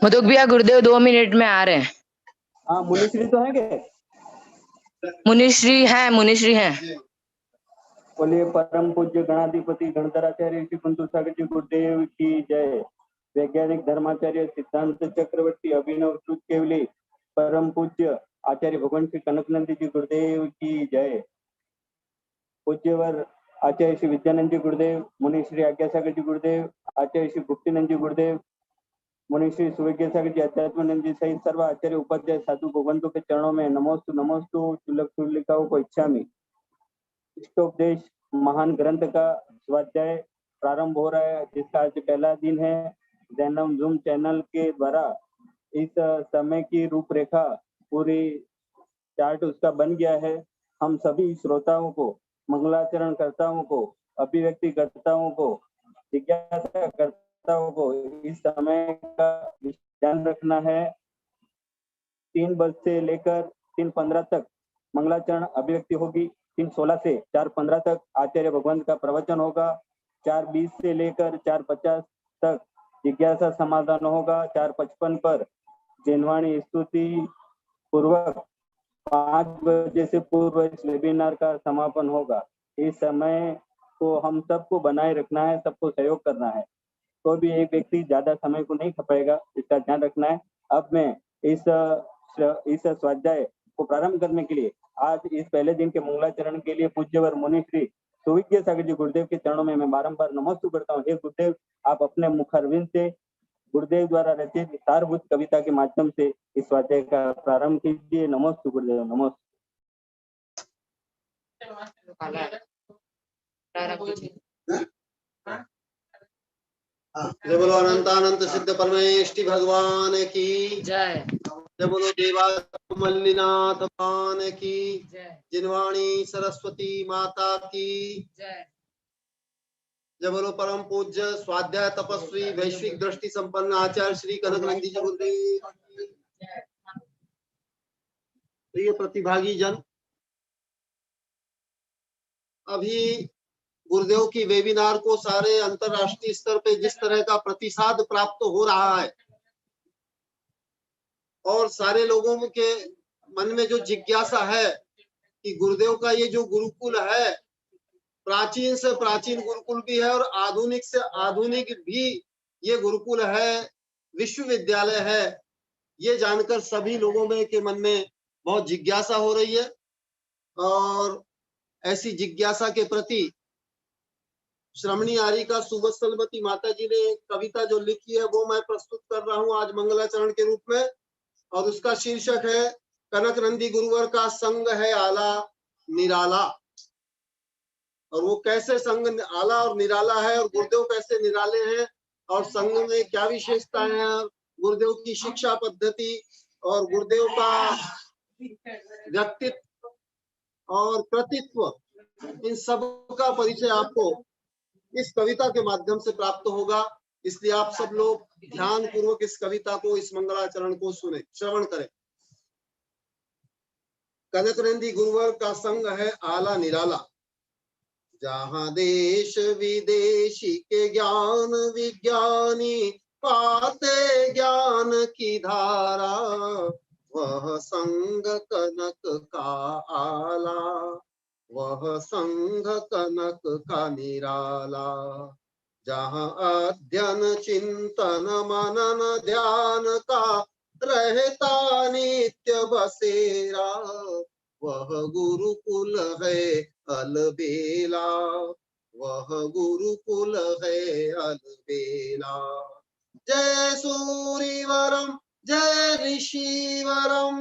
मधुक भैया गुरुदेव 2 मिनट में आ रहे हैं। हाँ मुनिश्री तो है क्या? मुनिश्री है। बोलिए परम पूज्य गणाधिपति गणधराचार्य श्री कुंतु सागर जी गुरुदेव की जय। वैज्ञानिक धर्माचार्य सिद्धांत चक्रवर्ती अभिनव श्रुत केवली परम पूज्य आचार्य भगवान श्री कनकनंदी जी गुरुदेव की जय। पूज्यवर आचार्य श्री विद्यानंद जी गुरुदेव, मुनि श्री आज्ञासागर जी गुरुदेव, आचार्य श्री गुप्तीनंद जी गुरुदेव, मुनि श्री सुविज्ञ सागर जी अध्यात्मानंद जी सहित सर्व आचार्य उपाध्याय साधु भगवंतों के चरणों में नमोस्तु नमोस्तु चुलक चुलिकाओं को इच्छामि। इष्टोपदेश महान ग्रंथ का स्वाध्याय प्रारंभ हो रहा है, जिसका आज पहला दिन है। जैनम जूम चैनल के द्वारा इस समय की रूपरेखा पूरी चार्ट उसका बन गया है। हम सभी श्रोताओं को, मंगलाचरण कर्ताओं को, अभिव्यक्ति कर्ताओं को, जिज्ञासा कर्ताओं को इस समय का ध्यान रखना है। 3 बज से लेकर 3:15 तक मंगलाचरण अभिव्यक्ति होगी। 3:16 से 4:15 तक आचार्य भगवंत का प्रवचन होगा। 4:20 से लेकर 4:50 तक जिज्ञासा समाधान होगा। 4:55 पर जैनवाणी स्तुति पूर्वक 5 बजे से पूर्व इस वेबिनार का समापन होगा। इस समय को हम सबको बनाए रखना है, सबको सहयोग करना है। तो भी एक व्यक्ति ज्यादा समय को नहीं खपाएगा, इसका ध्यान रखना है। अब मैं इस स्वाध्याय को प्रारंभ करने के लिए आज इस पहले दिन के मंगलाचरण के लिए पूज्यवर मुनि श्री सुविज्ञ सागर जी गुरुदेव के चरणों में मैं बारंबार नमस्ते करता हूँ। हे गुरुदेव, आप अपने मुखारविंद से गुरुदेव द्वारा रचित सारभूत कविता के माध्यम से इस स्वाध्याय का प्रारंभ कीजिए। नमस्ते गुरुदेव, नमस्ते। जय बोलो अनंतानंत सिद्ध परमेष्टि भगवान की जय। जय बोलो देवा मल्लीनाथ भगवान की जय। जिनवाणी सरस्वती माता की जय। जय बोलो परम पूज्य स्वाध्याय तपस्वी वैश्विक दृष्टि संपन्न आचार्य श्री कनकनंदी जी गुरुदेव की प्रिय प्रतिभागी जन, अभी गुरुदेव की वेबिनार को सारे अंतरराष्ट्रीय स्तर पे जिस तरह का प्रतिसाद प्राप्त हो रहा है और सारे लोगों के मन में जो जिज्ञासा है कि गुरुदेव का ये जो गुरुकुल है, प्राचीन से प्राचीन गुरुकुल भी है और आधुनिक से आधुनिक भी ये गुरुकुल है, विश्वविद्यालय है, ये जानकर सभी लोगों में के मन में बहुत जिज्ञासा हो रही है। और ऐसी जिज्ञासा के प्रति श्रमणी आर्य का सुवत्सलमती माता जी ने एक कविता जो लिखी है वो मैं प्रस्तुत कर रहा हूं आज मंगलाचरण के रूप में, और उसका शीर्षक है कनकनंदी गुरुवर का संग है आला निराला। और वो कैसे संग आला और निराला है और गुरुदेव कैसे निराले हैं और संग में क्या विशेषताएं हैं, गुरुदेव की शिक्षा पद्धति और गुरुदेव का व्यक्तित्व और कृतित्व, इन सब का परिचय आपको इस कविता के माध्यम से प्राप्त होगा। इसलिए आप सब लोग ध्यान पूर्वक इस कविता को, इस मंगलाचरण को सुने, श्रवण करें। कनकनंदी गुरुवर का संग है आला निराला, जहां देश विदेशी के ज्ञान विज्ञानी पाते ज्ञान की धारा, वह संग कनक का आला, वह संग कनक का निराला। जहां अध्ययन चिंतन मनन ध्यान का रहता नित्य बसेरा, वह गुरुकुल है अलबेला, वह गुरुकुल है अलबेला। जय सूरीवरम जय ऋषिवरम,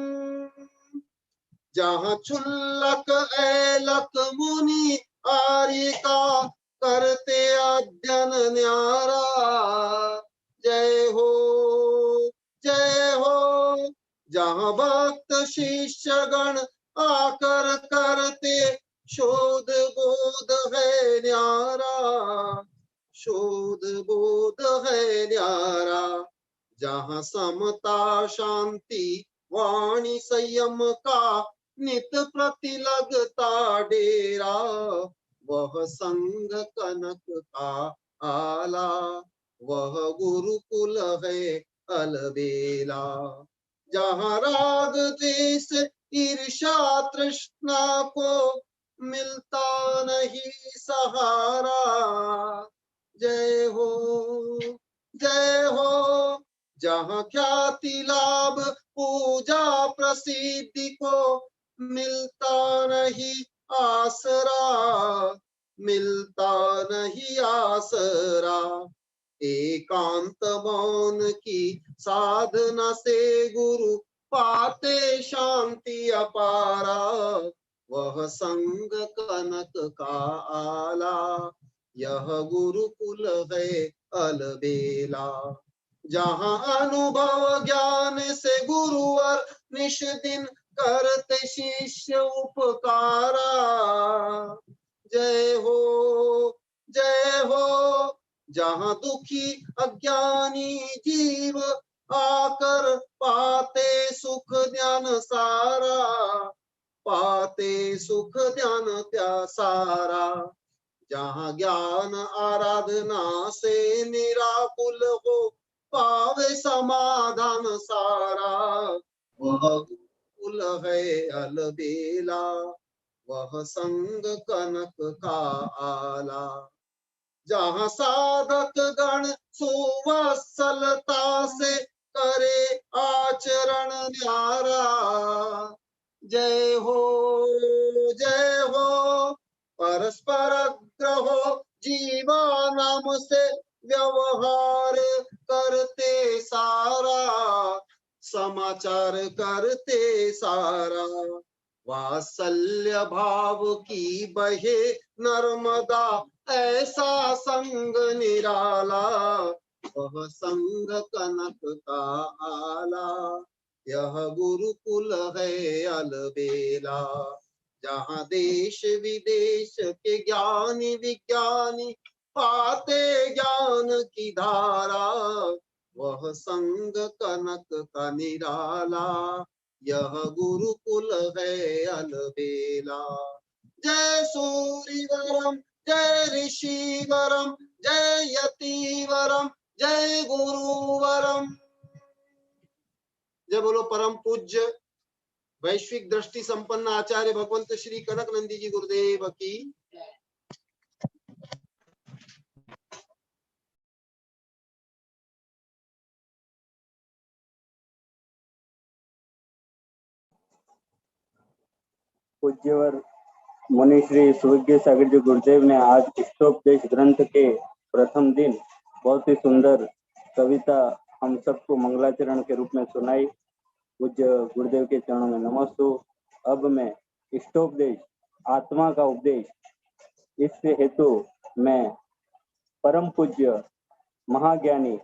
जहाँ क्षुल्लक ऐलक मुनि आर्य का करते अध्ययन न्यारा। जय हो जय हो, जहाँ भक्त शिष्य गण आकर करते शोध बोध है न्यारा, शोध बोध है न्यारा। जहाँ समता शांति वाणी संयम का नित प्रति लगता डेरा, वह संग कनक का आला, वह गुरुकुल है अलबेला। जहाँ राग द्वेष ईर्ष्या तृष्णा को मिलता नहीं सहारा। जय हो जय हो। जहाँ ख्याति लाभ पूजा प्रसिद्धि को मिलता नहीं आसरा, मिलता नहीं आसरा। एकांत मौन की साधना से गुरु पाते शांति अपारा। वह संग कनक का आला, यह गुरुकुल है अलबेला। जहाँ अनुभव ज्ञान से गुरुवर निश दिन करते शिष्य उपकारा। जय हो जय हो। जहाँ दुखी अज्ञानी जीव आकर पाते सुख ज्ञान सारा, पाते सुख ज्ञान सारा। जहाँ ज्ञान आराधना से निराकुल हो पावे समाधान सारा। वह कुल है अलबेला, वह संग कनक का आला। जहाँ साधक गण सुवत्सलता से करे आचरण न्यारा। जय हो जय हो। परस्पर ग्रहो जीवा नाम से व्यवहार करते सारा, समाचार करते सारा। वात्सल्य भाव की बहे नर्मदा, ऐसा संग निराला। वह संग कनक का आला, यह गुरुकुल है अलबेला। जहाँ देश विदेश के ज्ञानी विज्ञानी पाते ज्ञान की धारा। वह संग कनक का निराला, यह गुरुकुल है अलबेला। जय सूरिवरम जय ऋषिवरम जय यतिवरम जय गुरुवरम। जय बोलो परम पूज्य वैश्विक दृष्टि संपन्न आचार्य भगवंत श्री कनक नंदी जी गुरुदेव की। पूज्यवर मुनि श्री सुविज्ञ सागर जी गुरुदेव ने आज इष्टोपदेश ग्रंथ के प्रथम दिन बहुत ही सुंदर कविता हम सबको मंगलाचरण के रूप में सुनाई। पूज्य गुरुदेव के चरणों में नमस्तु। अब मैं इष्टोपदेश आत्मा का उपदेश, इस हेतु मैं परम पूज्य महाज्ञानी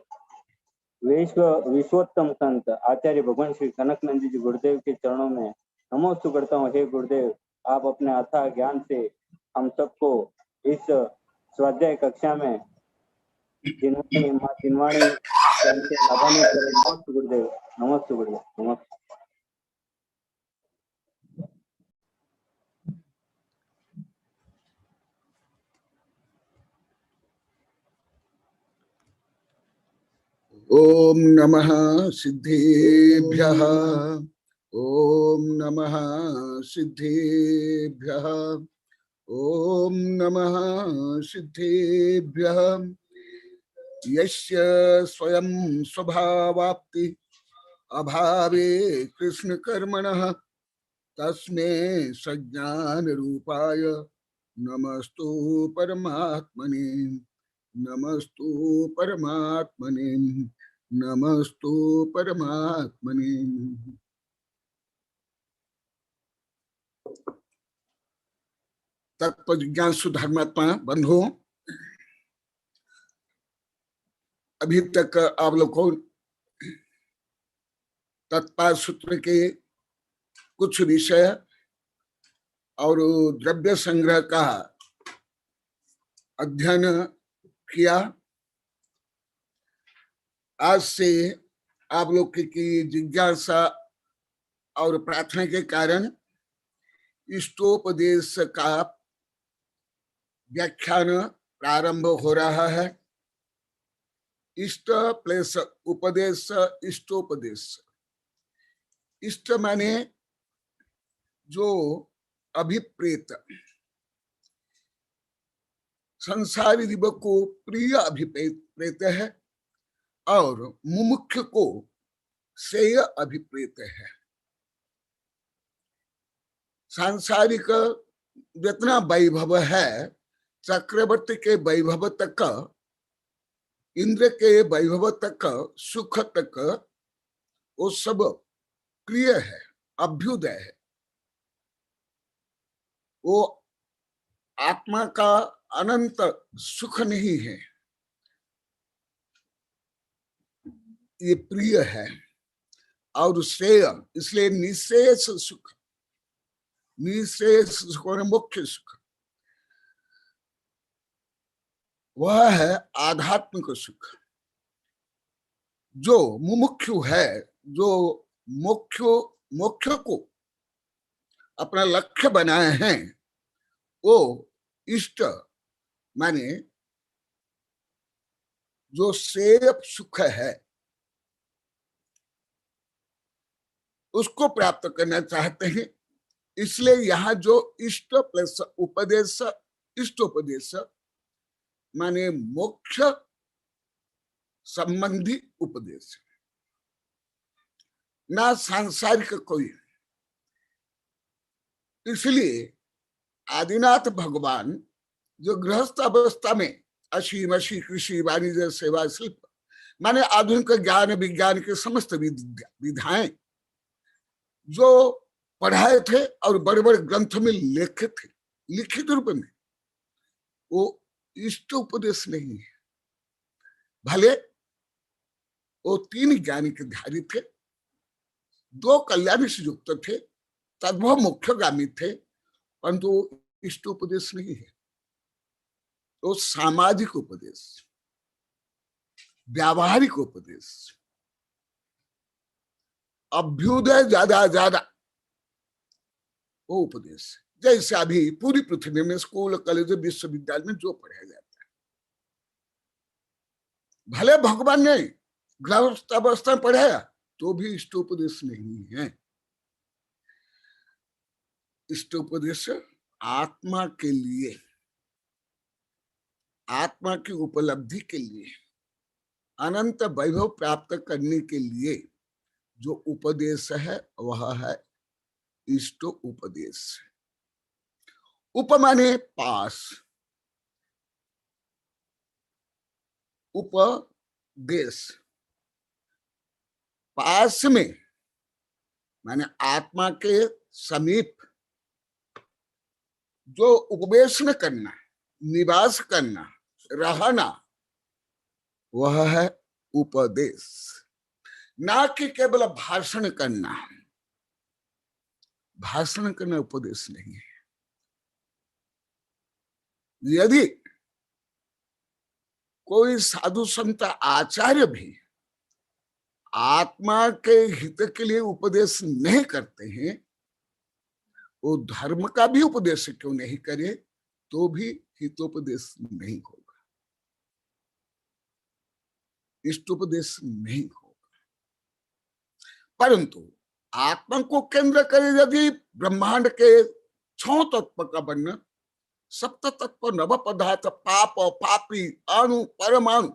विश्वोत्तम संत आचार्य भगवान श्री कनक नंदी जी गुरुदेव के चरणों में नमोस्तु करता हूँ। हे गुरुदेव, आप अपने अथाह ज्ञान से हम सबको इस स्वाध्याय कक्षा में दिनवाणी लाभान्वित करें। नमस्ते गुरुदेव, नमस्ते गुरुदेव, नमस्ते। ओम नमः सिद्धेभ्यः, ओम नमः सिद्धेभ्यः, ओम नमः सिद्धेभ्यः। यस्य स्वयं स्वभावाप्ति अभावे कृष्ण कर्मणः, तस्मै सज्ञान रूपाय नमस्तु परमात्मने, नमस्तु परमात्मने, नमस्तु परमात्मने। तत्पजिज्ञासु धर्मात्मा बंधु, अभी तक आप लोग को तत्पाद सूत्र के कुछ विषय और द्रव्य संग्रह का अध्ययन किया। आज से आप लोग की जिज्ञासा और प्रार्थना के कारण इष्टोपदेश का व्याख्यान प्रारंभ हो रहा है। इष्ट प्लस उपदेश इष्टोपदेश। इष्ट माने जो अभिप्रेत, संसारी जीव को प्रिय अभिप्रेत है और मुमुक्ष को श्रेय अभिप्रेत है। सांसारिक जितना वैभव है, चक्रवर्ती के वैभव तक, इंद्र के वैभव तक, सुख तक, वो सब प्रिय है, अभ्युदय है। वो आत्मा का अनंत सुख नहीं है, ये प्रिय है। और श्रेय, इसलिए निःशेष सुख, निःशेष सुख और मुख्य सुख वह है आध्यात्मिक सुख। जो मुमुक्षु है, जो मोक्ष को अपना लक्ष्य बनाए हैं, वो इष्ट माने जो श्रेय सुख है उसको प्राप्त करना चाहते हैं। इसलिए यहाँ जो इष्ट प्लस उपदेश इष्टोपदेश माने मोक्ष संबंधी उपदेश, ना सांसारिक कोई। इसलिए आदिनाथ भगवान जो गृहस्थ अवस्था में अशी कृषि वाणिज्य सेवा शिल्प माने आधुनिक ज्ञान विज्ञान के समस्त विधाएं जो पढ़ाए थे और बड़े बड़े ग्रंथ में लिखे थे, लिखित रूप में, वो इष्ट उपदेश नहीं है। भले वो 3 ज्ञानी के धारी थे, 2 कल्याण से युक्त थे, तद्भव मोक्षगामी थे, परंतु इष्ट उपदेश नहीं है। तो सामाजिक उपदेश, व्यावहारिक उपदेश, अभ्युदय ज्यादा वो उपदेश, जैसे अभी पूरी पृथ्वी में स्कूल कॉलेज विश्वविद्यालय में जो पढ़ाया जाता है। भले भगवान ने गृहस्थ अवस्था में पढ़ाया तो भी इष्टोपदेश नहीं है। इष्टोपदेश आत्मा के लिए, आत्मा की उपलब्धि के लिए, अनंत वैभव प्राप्त करने के लिए जो उपदेश है वह है इष्ट उपदेश। उप माने पास, उपदेश पास में माने आत्मा के समीप जो उपवेशन करना, निवास करना, रहना, वह है उपदेश। ना कि केवल भाषण करना। भाषण करना उपदेश नहीं है। यदि कोई साधु संत आचार्य भी आत्मा के हित के लिए उपदेश नहीं करते हैं, वो धर्म का भी उपदेश क्यों नहीं करे तो भी हितोपदेश नहीं होगा, इष्टोपदेश नहीं होगा। परंतु आत्मा को केंद्र करे यदि ब्रह्मांड के 6 तत्व का वर्णन, सप्त तत्व, नव पदार्थ, पाप, पापी, अणु, परमाणु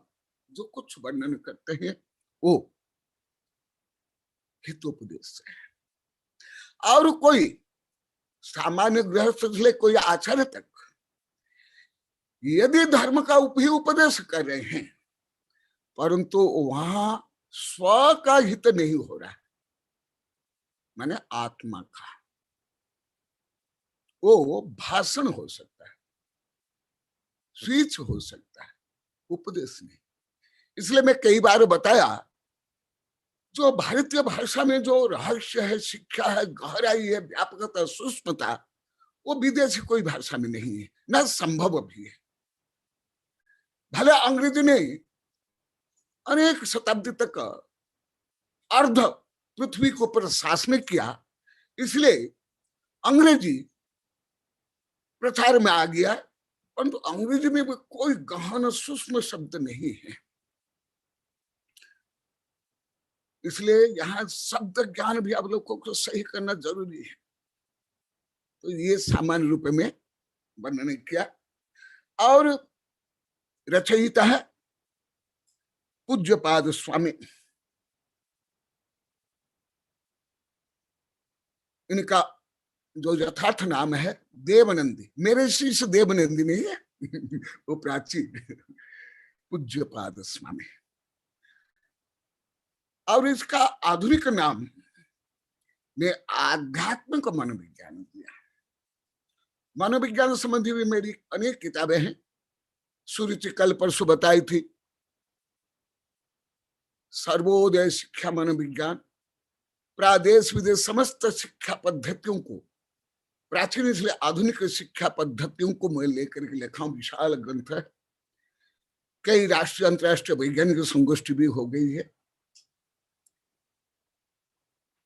जो कुछ वर्णन करते हैं वो हितोपदेश है। और कोई सामान्य गृहस्थ से कोई आचार्य तक यदि धर्म का भी उपदेश कर रहे हैं परंतु वहां स्व का हित नहीं हो रहा है, माने आत्मा का, वो भाषण हो सकता है, स्पीच हो सकता है, उपदेश नहीं। इसलिए मैं कई बार बताया जो भारतीय भाषा में जो रहस्य है, शिक्षा है, गहराई है, व्यापकता, सूक्ष्मता, वो विदेशी कोई भाषा में नहीं है, ना संभव भी है। भले अंग्रेजी ने अनेक शताब्दी तक अर्ध पृथ्वी को ऊपर शासन किया, इसलिए अंग्रेजी प्रचार में आ गया, परंतु अंग्रेजी में कोई गहन सूक्ष्म शब्द नहीं है। इसलिए यहाँ शब्द ज्ञान भी आप लोगों को सही करना जरूरी है। तो ये सामान्य रूप में वर्णन किया। और रचयिता है पूज्यपाद स्वामी। इनका जो यथार्थ नाम है देवनंदी, मेरे शीर्ष देवनंदी नहीं है वो प्राचीन पूज्यपाद स्वामी। और इसका आधुनिक नाम ने आध्यात्मिक मनोविज्ञान दिया। मनोविज्ञान संबंधी भी मेरी अनेक किताबें हैं। सुरुचि कल परसों बताई थी, सर्वोदय शिक्षा मनोविज्ञान, प्रादेश विदेश समस्त शिक्षा पद्धतियों को, प्राचीन इसलिए आधुनिक शिक्षा पद्धतियों को मैं लेकर के लिखा हूं। विशाल ग्रंथ है। कई राष्ट्रीय अंतर्राष्ट्रीय वैज्ञानिक संगोष्ठी भी हो गई है।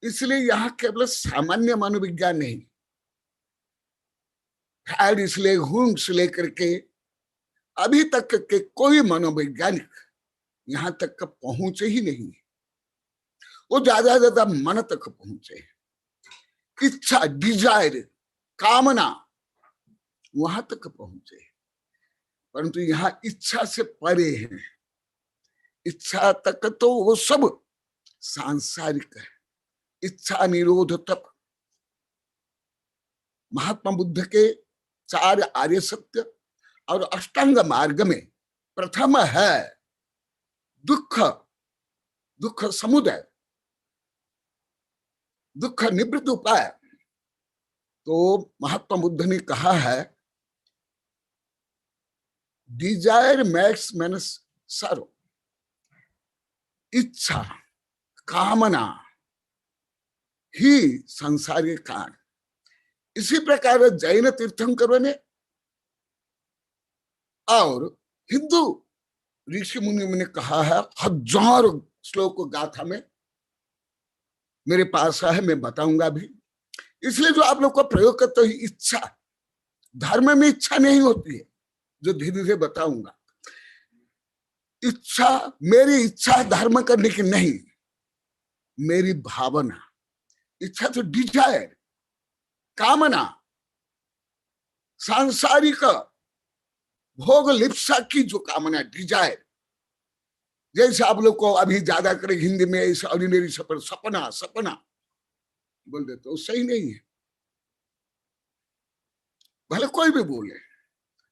इसलिए यहाँ केवल सामान्य मनोविज्ञान नहीं, फ्रायड इसलिए हुम से लेकर के अभी तक के कोई मनोवैज्ञानिक यहां तक का पहुंचे ही नहीं। वो ज्यादा ज्यादा मन तक पहुंचे, इच्छा, डिजायर, कामना वहां तक पहुंचे, परंतु यहाँ इच्छा से परे है। इच्छा तक तो वो सब सांसारिक है। इच्छा निरोध तप। महात्मा बुद्ध के 4 आर्य सत्य और अष्टांग मार्ग में प्रथम है दुख, दुख समुदय, दुख निवृत्त उपाय। तो महात्मा बुद्ध ने कहा है डिजायर मैक्स मैन सरो। इच्छा, कामना ही संसारिक कारण। इसी प्रकार जैन तीर्थंकरों ने और हिंदू ऋषि मुनि ने कहा है, हजारों श्लोक गाथा में मेरे पास है, मैं बताऊंगा भी। इसलिए जो आप लोग को प्रयोग करते हो इच्छा, धर्म में इच्छा नहीं होती है, जो धीरे धीरे बताऊंगा। इच्छा, मेरी इच्छा धर्म करने की नहीं, मेरी भावना। इच्छा तो डिजायर, कामना, सांसारिक भोग लिप्सा की जो कामना, डिजायर। जैसे आप लोग को अभी ज्यादा करे हिंदी में ऐसा ऑर्डिनरी सपना सपना बोल देते, तो सही नहीं है। भले कोई भी बोले,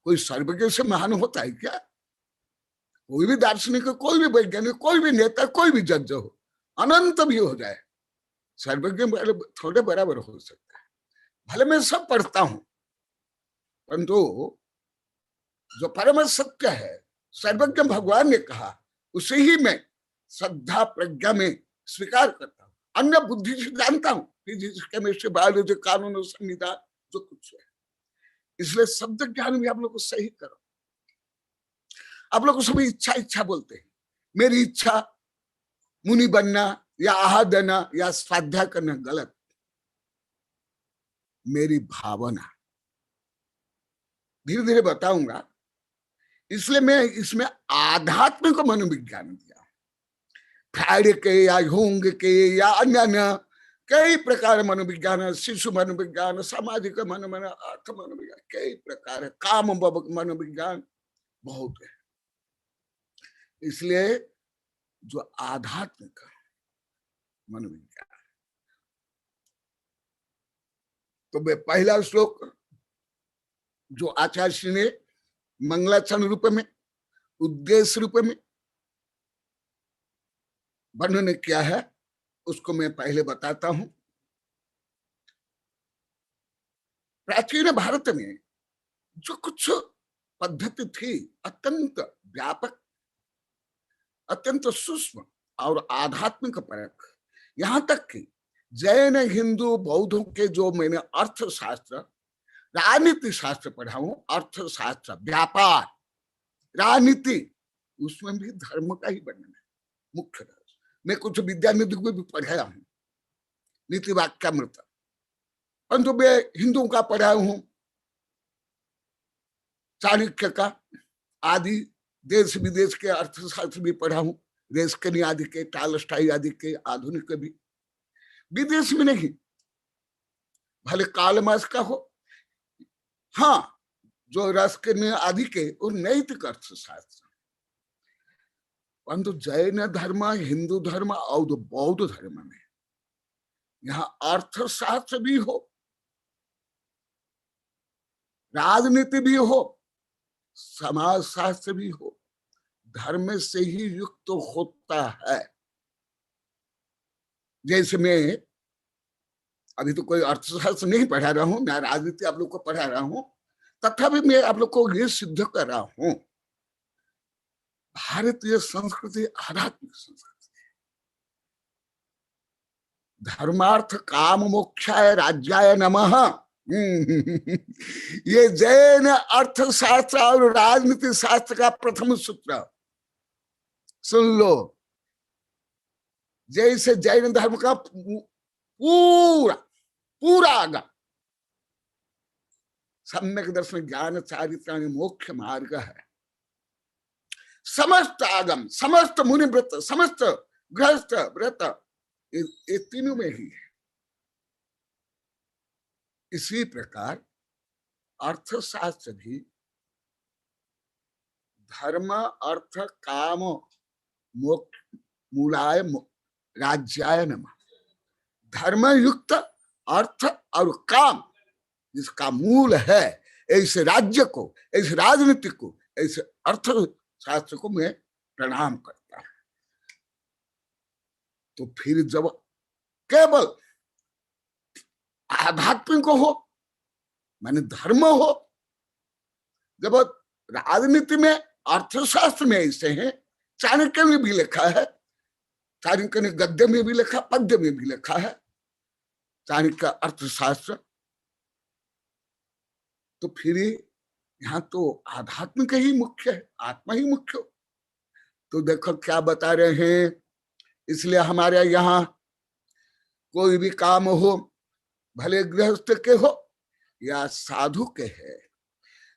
कोई सर्वज्ञ से महान होता है क्या? कोई भी दार्शनिक, कोई भी वैज्ञानिक, कोई भी नेता, कोई भी जज हो, अनंत भी हो जाए, सर्वज्ञ थोड़े बराबर हो सकता है। भले मैं सब पढ़ता हूं, परंतु जो परम सत्य है, सर्वज्ञ भगवान ने कहा, उसे ही मैं श्रद्धा प्रज्ञा में स्वीकार करता हूं। अन्य बुद्धि से जानता हूं, फिजिक्स, केमिस्ट्री, बायोलॉजी, कानून, संविधान, जो कुछ है। इसलिए शब्द ज्ञान भी आप लोग को सही करो। आप लोग सभी इच्छा इच्छा बोलते हैं। मेरी इच्छा मुनि बनना या आहार देना या स्वाध्याय करना गलत। मेरी भावना, धीरे धीरे बताऊंगा। इसलिए मैं इसमें आध्यात्मिक मनोविज्ञान दिया। फ्रायड के या यूंग के या अन्य अन्य कई प्रकार मनोविज्ञान, शिशु मनोविज्ञान, सामाजिक मनोविज्ञान, अर्थ मनोविज्ञान, कई प्रकार, काम मनोविज्ञान बहुत है। इसलिए जो आध्यात्मिक मनोविज्ञान, तो मैं पहला श्लोक जो आचार्य श्री ने मंगलाचरण रूप में, उद्देश्य रूप में वर्णन किया है, उसको मैं पहले बताता हूं। प्राचीन भारत में जो कुछ पद्धति थी, अत्यंत व्यापक, अत्यंत सूक्ष्म और आध्यात्मिक परक, यहां तक कि जैन, हिंदू, बौद्धों के जो मैंने अर्थशास्त्र, राजनीति शास्त्र पढ़ा हूं, अर्थशास्त्र, व्यापार, राजनीति, उसमें भी धर्म का ही वर्णन है मुख्य। मैं कुछ विद्यानिधि को भी पढ़ाया हूं, नीति वाक्यामृत, परंतु मैं हिंदुओं का पढ़ाया हूं, चाणक्य का, आदि देश विदेश के अर्थशास्त्र भी पढ़ा हूं, रेस्कनी आदि के, टालस्टाई आदि के, आधुनिक भी, विदेश में नहीं, भले काल मार्क्स का हो, हाँ जो रस्कनी आदि के वो नैतिक अर्थशास्त्र, परंतु जैन धर्म, हिंदू धर्म और बौद्ध धर्म में यहाँ अर्थशास्त्र भी हो, राजनीति भी हो, समाज शास्त्र भी हो, धर्म से ही युक्त होता है। जैसे मैं अभी तो कोई अर्थशास्त्र नहीं पढ़ा रहा हूं, मैं राजनीति आप लोग को पढ़ा रहा हूं, तथापि मैं आप लोग को ये सिद्ध कर रहा हूं, भारतीय संस्कृति आध्यात्मिक संस्कृति है। धर्मार्थ काम मोक्षाय राज्याय नमः ये जैन अर्थशास्त्र और राजनीति शास्त्र का प्रथम सूत्र सुन लो। जैसे जैन धर्म का पूरा आगम सम्यक दर्शन ज्ञान चारित्राणि मोक्ष मार्ग है, समस्त आगम, समस्त मुनि व्रत, समस्त गृहस्थ व्रत ये तीनों में ही है। इसी प्रकार अर्थशास्त्र भी धर्म अर्थ काम मोक्ष मूलाय राज्याय नमः, धर्म युक्त अर्थ और काम जिसका मूल है, ऐसे राज्य को, ऐसे राजनीति को, ऐसे अर्थ शास्त्र को मैं प्रणाम करता हूं। तो फिर जब केवल आध्यात्मिक हो, माने धर्म हो, जब राजनीति में अर्थशास्त्र में ऐसे हैं, चाणक्य में भी लिखा है, चाणक्य ने गद्य में भी लिखा, पद्य में भी लिखा है चाणक्य अर्थशास्त्र, तो फिर यहाँ तो आध्यात्मिक ही मुख्य है, आत्मा ही मुख्य। तो देखो क्या बता रहे हैं, इसलिए हमारे यहाँ कोई भी काम हो, भले गृहस्थ के हो या साधु के है,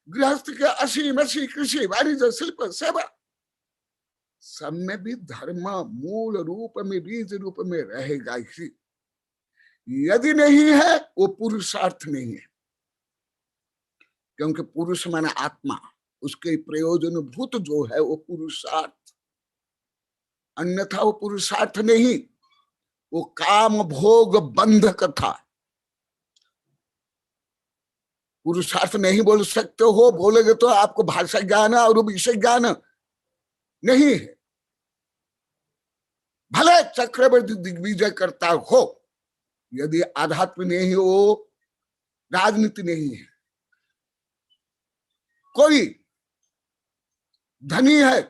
गृहस्थ के असीम असी कृषि वाणिज्य शिल्प सेवा, सब में भी धर्म मूल रूप में बीज रूप में रहेगा ही। यदि नहीं है वो पुरुषार्थ नहीं है, क्योंकि पुरुष माने आत्मा, उसके प्रयोजन भूत जो है वो पुरुषार्थ, अन्यथा वो पुरुषार्थ नहीं, वो काम भोग बंधक था। पुरुषार्थ नहीं बोल सकते हो, बोलेगे तो आपको भाषा ज्ञान और विषय ज्ञान नहीं है। भले चक्रवर्ती दिग्विजय करता हो, यदि आध्यात्म नहीं हो, राजनीति नहीं है, कोई धनी है,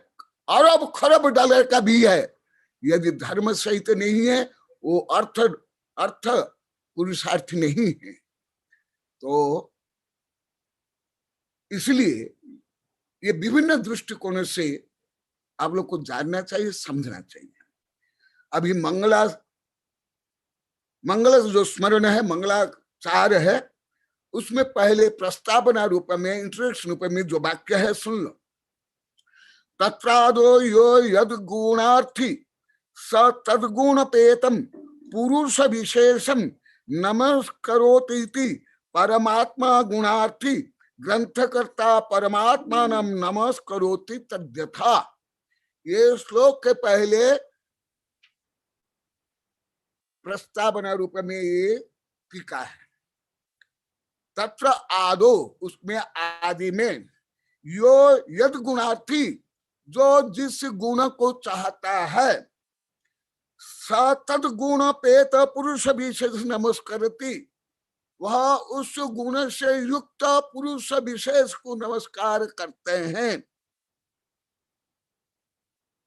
अरब खरब डॉलर का भी है, यदि धर्म सहित नहीं है, वो अर्थ पुरुषार्थ नहीं है। तो इसलिए ये विभिन्न दृष्टिकोणों से आप लोग को जानना चाहिए, समझना चाहिए। अभी मंगल जो स्मरण है, मंगलाचार है, उसमें पहले प्रस्तावना रूप में, इंट्रोडक्शन रूप में जो वाक्य है सुन लो। तत्रादो यो यद गुणार्थी स तद्गुणपेतम पुरुष विशेषम नमस्करोति परमात्मा गुणार्थी ग्रंथकर्ता परमात्मानं नमस्करोति तद्यथा। ये श्लोक के पहले प्रस्तावना रूप में ये टीका है। तत्र आदो, उसमें आदि में, यो यद गुणार्थी, जो जिस गुण को चाहता है, स तद गुण पेत पुरुष विशेष नमस्करति, वह उस गुण से युक्त पुरुष विशेष को नमस्कार करते हैं।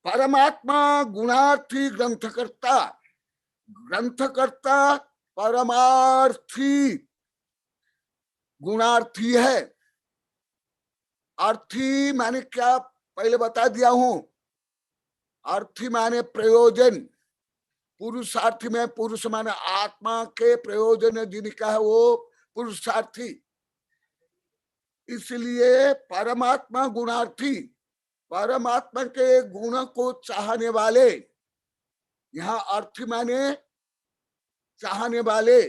परमात्मा गुणार्थी ग्रंथकर्ता, ग्रंथकर्ता परमार्थी गुणार्थी है। अर्थी माने क्या, पहले बता दिया हूं। अर्थी माने प्रयोजन, पुरुषार्थी में पुरुष माने आत्मा के प्रयोजन जिनका है वो पुरुषार्थी। इसलिए परमात्मा गुणार्थी, परमात्मा के गुण को चाहने वाले, यहाँ अर्थ माने चाहने वाले,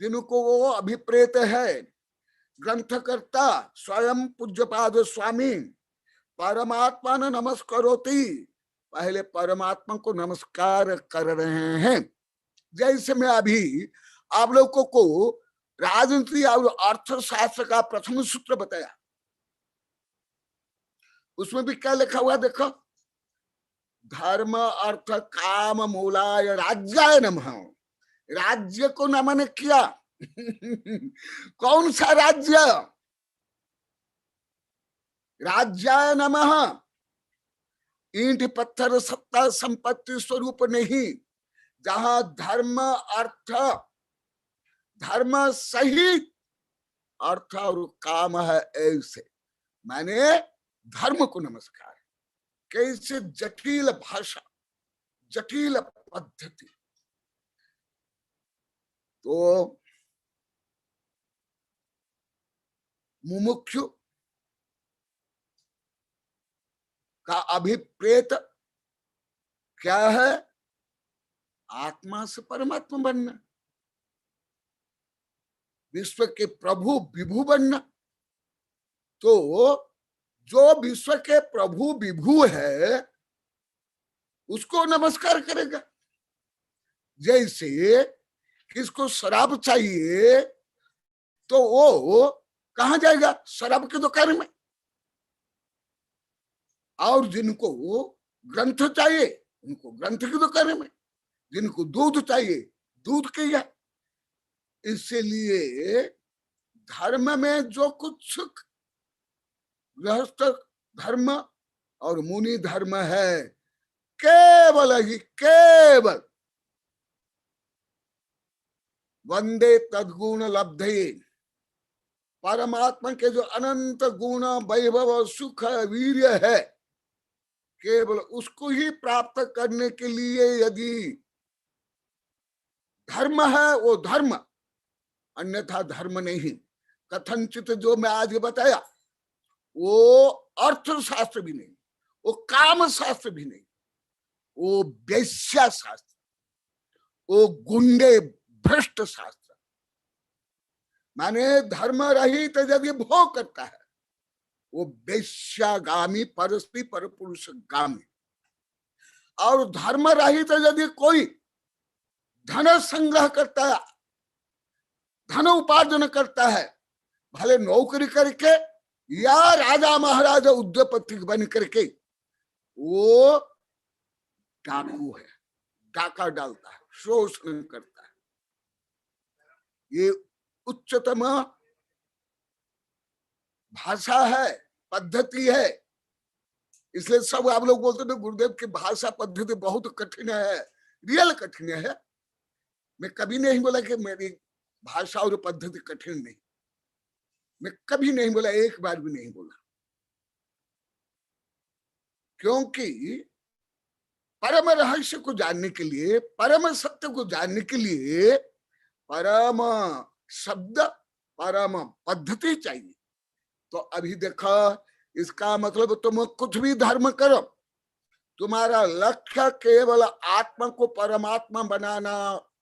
जिनको वो अभिप्रेत है। ग्रंथकर्ता स्वयं पूज्यपाद स्वामी परमात्मा ने नमस्कारोति, पहले परमात्मा को नमस्कार कर रहे हैं। जैसे मैं अभी आप लोगों को राजनीति और अर्थशास्त्र का प्रथम सूत्र बताया, उसमें भी क्या लिखा हुआ देखो, धर्म अर्थ काम मूलाय राज्याय नमः। राज्य को नमन किया। कौन सा राज्य? राज्याय नमः। ईंट पत्थर सत्ता संपत्ति स्वरूप नहीं, जहां धर्म अर्थ, धर्म सहित अर्थ और काम है, ऐसे माने धर्म को नमस्कार। कैसे जटिल भाषा, जटिल पद्धति। तो मुमुक्षु का अभिप्रेत क्या है? आत्मा से परमात्मा बनना, विश्व के प्रभु विभु बनना। तो जो विश्व के प्रभु विभु है उसको नमस्कार करेगा। जैसे किसको शराब चाहिए तो वो कहां जाएगा? शराब की दुकान में। और जिनको ग्रंथ चाहिए उनको ग्रंथ की दुकान में, जिनको दूध चाहिए दूध के यहाँ। इसलिए धर्म में जो कुछ गृहस्थ धर्म और मुनि धर्म है, केवल ही केवल वंदे तद्गुण लब्धे, परमात्मा के जो अनंत गुण वैभव सुख वीर्य है, केवल उसको ही प्राप्त करने के लिए यदि धर्म है वो धर्म, अन्यथा धर्म नहीं। कथनचित जो मैं आज बताया वो अर्थशास्त्र भी नहीं, वो काम शास्त्र भी नहीं, वो वेश्या शास्त्र, वो गुंडे भ्रष्ट शास्त्र। माने धर्म रहित यदि भोग करता है वो वेश्यागामी परस्त्री पर पुरुष गामी। और धर्म रहित यदि कोई धन संग्रह करता है, धन उपार्जन करता है, भले नौकरी करके या राजा महाराजा उद्योगपति बन करके, वो डाकू है, डाका डालता है, शोषण करता है। ये उच्चतम भाषा है, पद्धति है। इसलिए सब आप लोग बोलते हैं गुरुदेव की भाषा पद्धति बहुत कठिन है, रियल कठिन है। मैं कभी नहीं बोला कि मेरी भाषा और पद्धति कठिन नहीं, मैं कभी नहीं बोला, एक बार भी नहीं बोला। क्योंकि परम रहस्य को जानने के लिए, परम सत्य को जानने के लिए परम शब्द, परम पद्धति चाहिए। तो अभी देखो, इसका मतलब तुम कुछ भी धर्म करो, तुम्हारा लक्ष्य केवल आत्मा को परमात्मा बनाना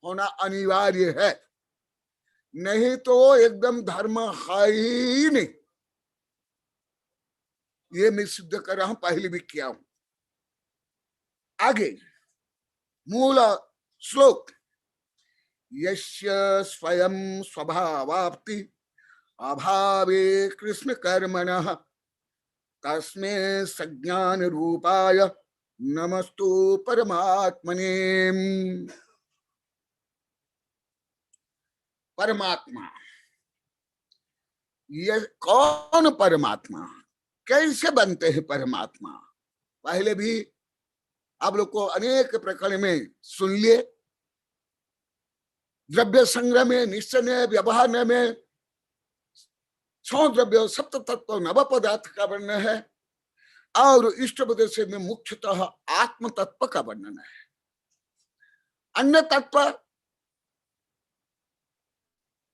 होना अनिवार्य है, नहीं तो एकदम धर्म है ही नहीं। ये मैं सिद्ध कर रहा हूं, पहले भी किया हूं। आगे मूल श्लोक, यस्य स्वयं स्वभावाप्ति अभावे कृष्ण कर्मणः तस्मै सज्ञान रूपाय नमस्तु परमात्मने। परमात्मा, ये कौन परमात्मा? कैसे बनते हैं परमात्मा? पहले भी आप लोग को अनेक प्रकरण में सुन लिए। द्रव्य संग्रह में, निश्चय व्यवहार में 6 द्रव्य सप्त तत्व नव पदार्थ का वर्णन है, और इष्ट उपदेश में मुख्यतः आत्म तत्व का वर्णन है। अन्य तत्व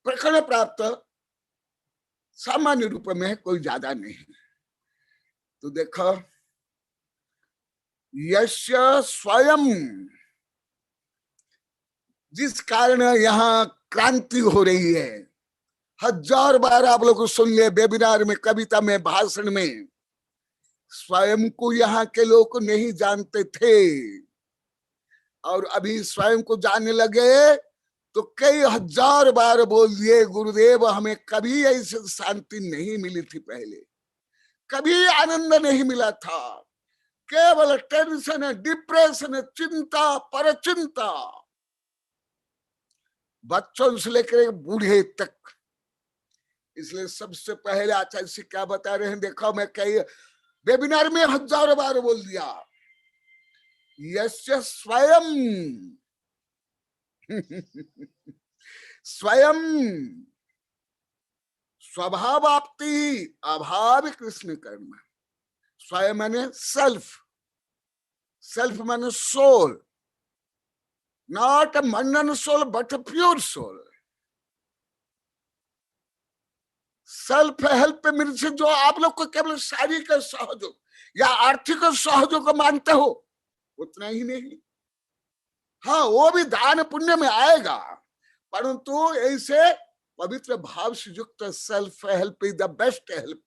प्रकरण प्राप्त सामान्य रूप में कोई ज्यादा नहीं है। तो देखो, यस्य स्वयं, जिस कारण यहाँ क्रांति हो रही है, हजार बार आप लोग सुन ले, वेबिनार में, कविता में, भाषण में, स्वयं को यहाँ के लोग नहीं जानते थे और अभी स्वयं को जानने लगे तो कई हजार बार बोल दिए, गुरुदेव हमें कभी ऐसी शांति नहीं मिली थी, पहले कभी आनंद नहीं मिला था, केवल टेंशन, डिप्रेशन, चिंता पर चिंता, बच्चों से लेकर बूढ़े तक। इसलिए सबसे पहले आचार्य जी क्या बता रहे हैं, देखो मैं कई वेबिनार में हजारों बार बोल दिया, यस्य स्वयं स्वयं स्वभावाप्ति अभाव कृष्ण कर्म। स्वयं माने सेल्फ, सेल्फ माने soul, not a mundane soul but a pure soul. Self help मेरे से जो आप लोग को केवल शारीरिक सहयोग या आर्थिक सहयोग मानते हो, उतना ही नहीं, हाँ वो भी दान पुण्य में आएगा, परंतु ऐसे पवित्र भाव से युक्त self help is the best help.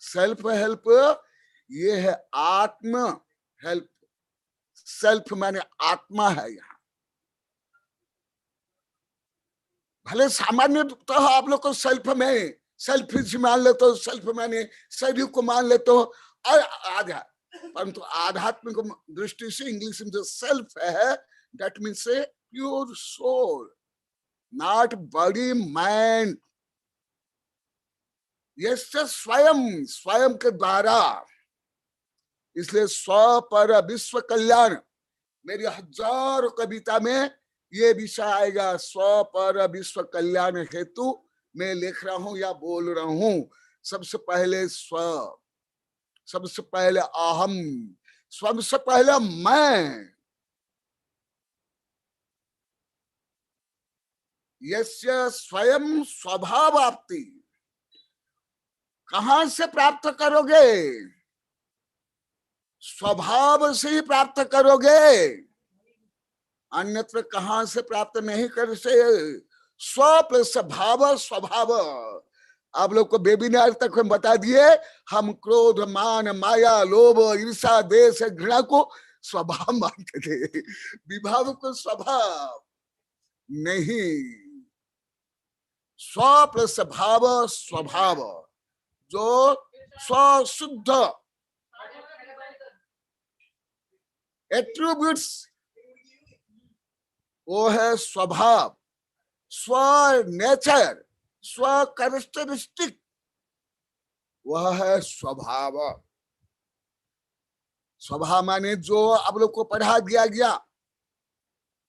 Self help ये है आत्म हेल्प। सेल्फ माने आत्मा है। यहाँ भले सामान्य तो आप लोग को सेल्फ में सेल्फिश मान लेते हो, सेल्फ माने शरीर को मान लेते हो, और आधा, परंतु आध्यात्मिक दृष्टि से इंग्लिश में जो सेल्फ है, that means a pure soul, not body mind. ये स्वयं, स्वयं के द्वारा। इसलिए स्व पर विश्व कल्याण, मेरी हजारों कविता में ये विषय आएगा, स्व पर विश्व कल्याण हेतु मैं लिख रहा हूं या बोल रहा हूं। सबसे पहले स्व, सबसे पहले अहम, सबसे पहले मैं। यस्य स्वयं स्वभावाप्ति, कहां से प्राप्त करोगे? स्वभाव से ही प्राप्त करोगे, अन्यत्र कहां से प्राप्त नहीं कर से। स्व प्लस भाव स्वभाव। आप लोग को वेबिनार तक हम बता दिए, हम क्रोध, मान, माया, लोभ, ईर्षा, द्वेष, घृणा को स्वभाव मानते थे, विभाव को स्वभाव नहीं। स्व प्लस भाव स्वभाव, जो स्वशुद्ध एट्रीब्यूट्स, वो है स्वभाव, स्व नेचर, स्व कैरेक्टरिस्टिक, वह है स्वभाव। स्वभाव माने जो आप लोग को पढ़ा दिया गया,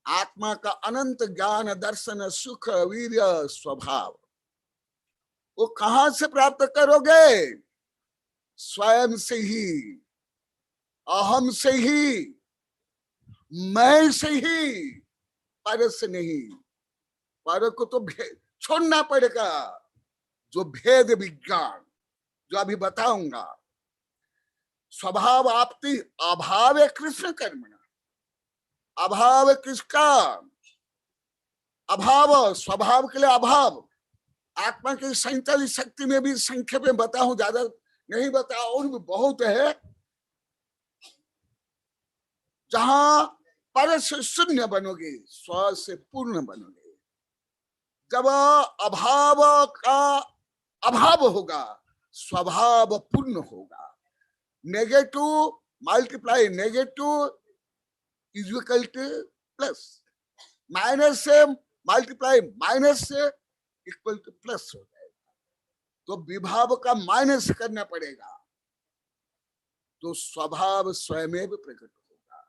आत्मा का अनंत ज्ञान, दर्शन, सुख, वीर्य, स्वभाव। वो कहां से प्राप्त करोगे? स्वयं से ही, अहम से ही, मैं से ही, पर से नहीं। पर को तो छोड़ना पड़ेगा, जो भेद विज्ञान जो अभी बताऊंगा। स्वभाव आपती अभाव है कृष्ण कर्मणा। अभाव किसका? अभाव, स्वभाव के लिए अभाव। आत्मा की 47 शक्ति में भी संक्षेप में बताऊं, ज्यादा नहीं बताऊं, और भी बहुत है। जहां पर से शून्य बनोगे, स्व से पूर्ण बनोगे। जब अभाव का अभाव होगा, स्वभाव पूर्ण होगा। Negative multiply negative is equal two plus, minus से मल्टीप्लाई माइनस से इक्वल टू प्लस हो जाएगा। तो विभाव का माइनस करना पड़ेगा, तो स्वभाव स्वयं प्रकट होगा।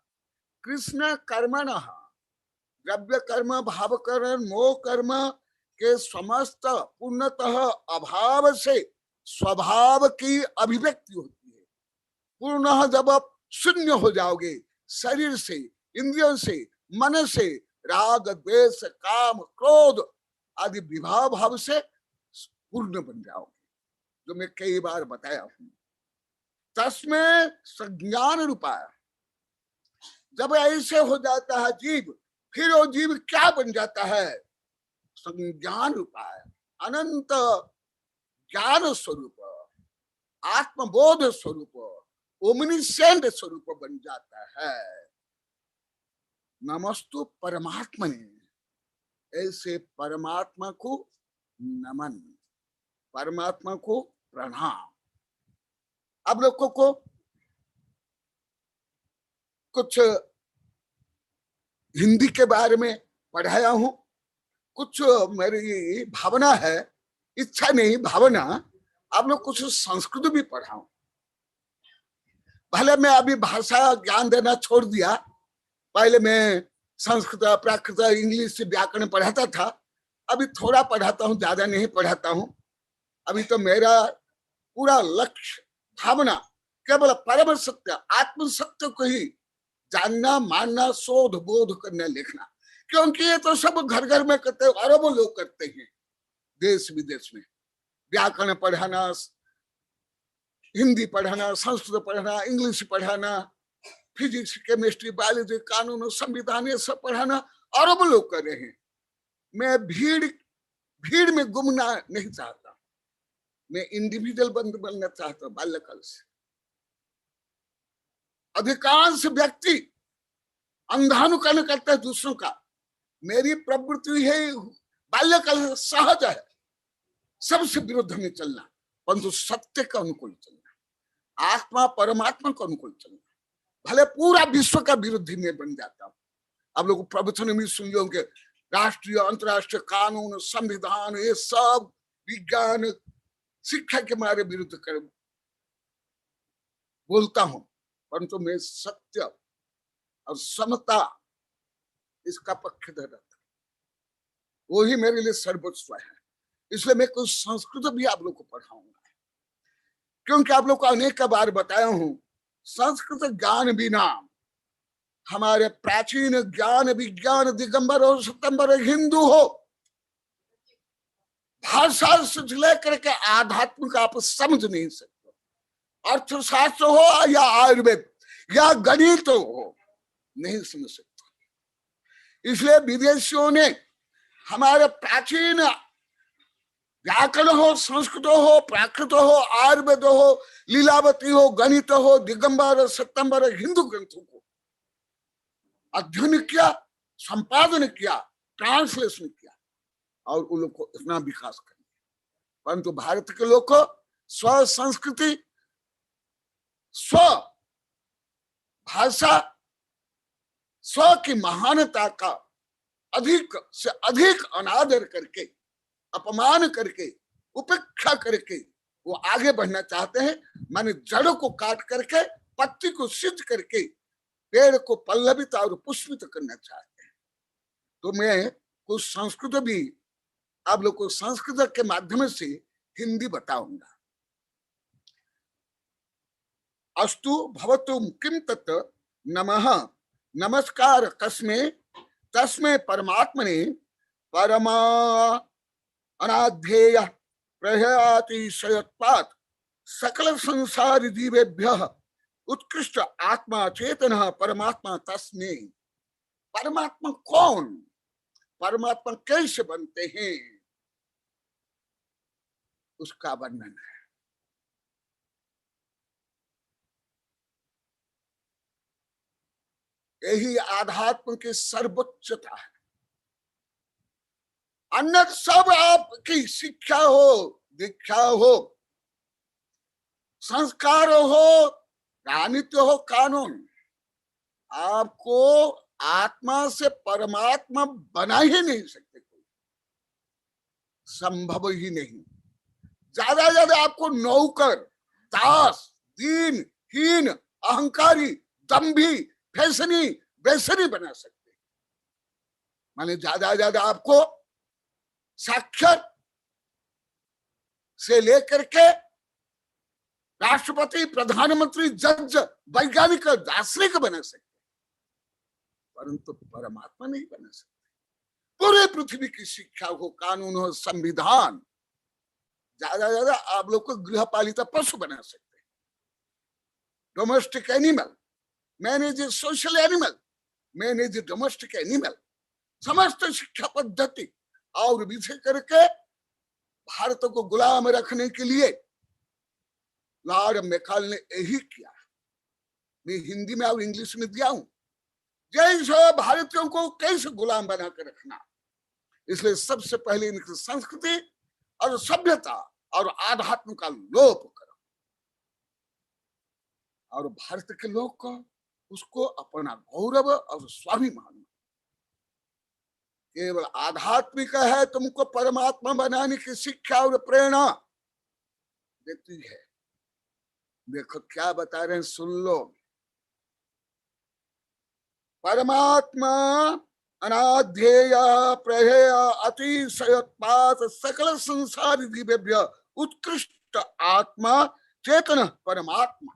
कृष्ण कर्मणः, द्रव्य कर्म, भाव कर्म, मोह कर्म के समस्त पूर्णतः अभाव से स्वभाव की अभिव्यक्ति होती है। पूर्ण जब आप शून्य हो जाओगे, शरीर से, इंद्रियों से, मन से, राग, द्वेष, काम, क्रोध आदि विभाव भाव से पूर्ण बन जाओगे। जो मैं कई बार बताया हूं। तस्में संज्ञान रूपाय, जब ऐसे हो जाता है जीव, फिर वो जीव क्या बन जाता है? संज्ञान रूपाय, अनंत ज्ञान स्वरूप, आत्मबोध स्वरूप, ओमनिसेंट स्वरूप बन जाता है। नमस्तु परमात्मा ने, ऐसे परमात्मा को नमन, परमात्मा को प्रणाम। अब लोगों को कुछ हिंदी के बारे में पढ़ाया हूं, कुछ मेरी भावना है, इच्छा नहीं भावना, आप लोग कुछ संस्कृत भी पढ़ाऊं। भले मैं अभी भाषा ज्ञान देना छोड़ दिया, पहले मैं संस्कृत, प्राकृत, इंग्लिश, व्याकरण पढ़ाता था, अभी थोड़ा पढ़ाता हूं, ज्यादा नहीं पढ़ाता हूं। अभी तो मेरा पूरा लक्ष्य, भावना केवल परम सत्य, आत्म सत्य को ही जानना, मानना, शोध बोध करना, लिखना। क्योंकि ये तो सब घर घर में करते हैं, अरबों लोग करते हैं देश विदेश में। व्याकरण पढ़ाना, हिंदी पढ़ाना, संस्कृत पढ़ाना, इंग्लिश पढ़ाना, फिजिक्स, केमिस्ट्री, बायोलॉजी, कानून, संविधान, ये सब पढ़ाना अरब लोग कर रहे हैं। मैं भीड़ में गुमना नहीं चाहता, मैं इंडिविजुअल बनना चाहता हूं बाल्यकाल से। अधिकांश व्यक्ति अंधानुकरण करता है दूसरों का, मेरी प्रवृत्ति है बाल्यकाल सहज है सबसे विरुद्ध में चलना, परंतु सत्य का अनुकूल चलना, आत्मा परमात्मा का अनुकूल चलना। भले पूरा विश्व का विरोधी में बन जाता हूं। आप लोग प्रवचन में सुन लोगे, राष्ट्रीय अंतरराष्ट्रीय कानून, संविधान, ये सब विज्ञान शिक्षा के मारे विरुद्ध कर बोलता हूं, परंतु मैं सत्य और समता इसका पक्षधर रहता, वो ही मेरे लिए सर्वोच्च है। इसलिए मैं कुछ संस्कृत भी आप लोग को पढ़ाऊंगा, क्योंकि आप लोग को अनेक बार बताया हूं, संस्कृत ज्ञान बिना हमारे प्राचीन ज्ञान विज्ञान दिगंबर और सितंबर हिंदू हो, भाषा से लेकर के आध्यात्म का आप समझ नहीं सकते। अर्थशास्त्र हो या आयुर्वेद या गणित हो, नहीं समझ सकते। इसलिए विदेशियों ने हमारे प्राचीन व्याकरण हो, संस्कृत हो, प्राकृत हो, आयुर्वेद हो, लीलावती हो, गणित हो, दिगंबर, सितंबर हिंदू ग्रंथों को अध्ययन किया, संपादन किया, ट्रांसलेशन किया और उन लोग को इतना विकास कर दिया। परंतु भारत के लोग को स्व संस्कृति, स्व भाषा, स्व की महानता का अधिक से अधिक अनादर करके, अपमान करके, उपेक्षा करके वो आगे बढ़ना चाहते हैं। माने जड़ों को काट करके, पत्ती को सिद्ध करके पेड़ को पल्लवित और पुष्पित करना चाहते हैं। तो मैं कुछ संस्कृत भी आप लोग को संस्कृत के माध्यम से हिंदी बताऊंगा। अस्तु भवतु किम तत् नमः, नमस्कार कस्मे तस्मै परमात्मने परमा अनाध्येय प्रहयातिशयत्वात् सकल संसार जीवेभ्यः उत्कृष्ट आत्मा चेतन परमात्मा तस्मै। परमात्मा कौन, परमात्मा कैसे बनते हैं, उसका वर्णन है। यही आध्यात्म की सर्वोच्चता है। अन्य सब आपकी शिक्षा हो, दीक्षा हो, संस्कार हो, राजनीति हो, कानून, आपको आत्मा से परमात्मा बना ही नहीं सकते, कोई संभव ही नहीं। ज्यादा ज्यादा आपको नौकर, दास, दीन, हीन, अहंकारी, दंभी, फैसनी, बेसनी बना सकते। माने ज्यादा ज्यादा आपको साक्षर से लेकर के राष्ट्रपति, प्रधानमंत्री, जज, वैज्ञानिक, दार्शनिक बना सकते, परंतु परमात्मा नहीं बना सकते। पूरे पृथ्वी की शिक्षा हो, कानून हो, संविधान, ज्यादा आप लोग को गृहपालित पशु बना सकते हैं, domestic animal, manage social animal, manage domestic animal, समस्त शिक्षा पद्धति और विषय करके भारत को गुलाम रखने के लिए लॉर्ड मैकाले ने यही किया। मैं हिंदी में और इंग्लिश में दिया हूं, जैसे भारतीयों को कैसे गुलाम बना कर रखना। इसलिए सबसे पहले इनकी संस्कृति और सभ्यता और आध्यात्म का लोप करो, और भारत के लोग को उसको अपना गौरव और स्वाभिमान, केवल आध्यात्मिक है, तुमको परमात्मा बनाने की शिक्षा और प्रेरणा देती है। देखो क्या बता रहे हैं, सुन लो। परमात्मा अनाध्येय प्रहेय अतिशयोत्पात सकल संसार दिव्य उत्कृष्ट आत्मा चेतन परमात्मा,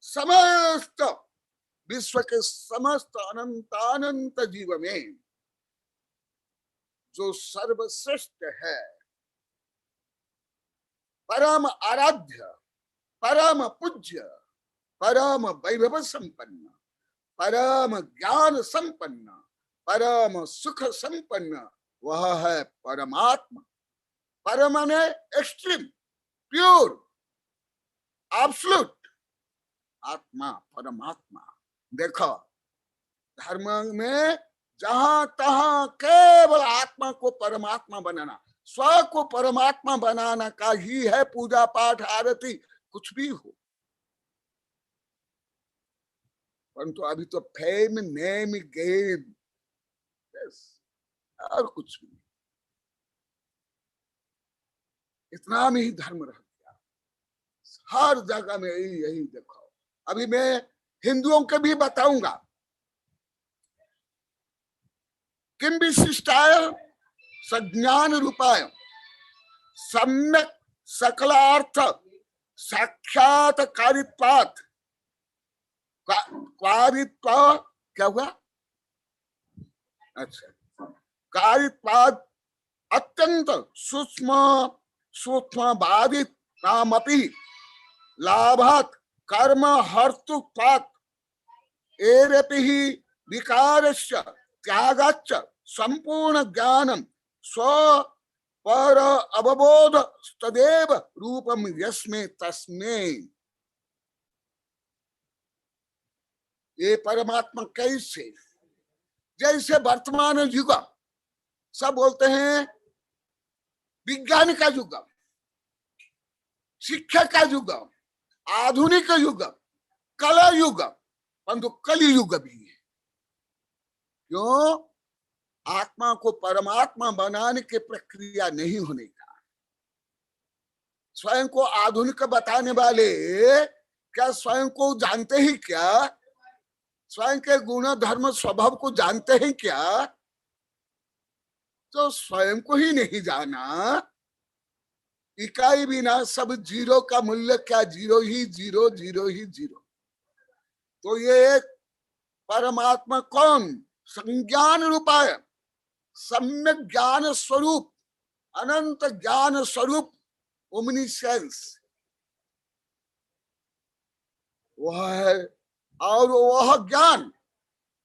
समस्त विश्व के समस्त अनंतानंत जीव में जो सर्वश्रेष्ठ है, परम आराध्य, परम पूज्य, परम वैभव संपन्न, परम ज्ञान संपन्न, परम सुख संपन्न, वह है परमात्मा। परम ने एक्सट्रीम, प्योर, एब्सोल्यूट आत्मा, परमात्मा। देखो धर्म में जहां तहां केवल आत्मा को परमात्मा बनाना, स्व को परमात्मा बनाना का ही है पूजा पाठ आरती, कुछ भी हो। परंतु अभी तो फेम, नेम, गेम, और कुछ भी नहीं, इतना में ही धर्म रह गया। हर जगह में यही देखो। अभी मैं हिंदुओं के भी बताऊंगा, किम विशिष्टाय सज्ञान रूपाय सम्यक सकलार्थ साक्षात कारित्वात्, कारित्व क्या हुआ, अच्छा, कारित्वात् अत्यंत सूक्ष्म सूक्ष्म बाधित नामपि लाभात कर्म हर्तुत्वात् एरपि विकारस्य त्यागाच्च संपूर्ण ज्ञानम स्व पर अवबोध तदेव रूपम यस्मे तस्मै। ये परमात्मा कैसे, जैसे वर्तमान युग सब बोलते हैं विज्ञान का युग, शिक्षा का युग, आधुनिक युग, कला युग, परंतु कली युग भी है। क्यों? आत्मा को परमात्मा बनाने की प्रक्रिया नहीं होने का। स्वयं को आधुनिक बताने वाले क्या स्वयं को जानते ही क्या? स्वयं के गुण धर्म स्वभाव को जानते हैं क्या? तो स्वयं को ही नहीं जाना, इकाई बिना सब जीरो का मूल्य क्या, जीरो ही जीरो, जीरो ही जीरो। तो ये परमात्मा कौन? संज्ञान रूपाय सम्यक ज्ञान स्वरूप, अनंत ज्ञान स्वरूप, ओमनीसेंस वह है। और वह ज्ञान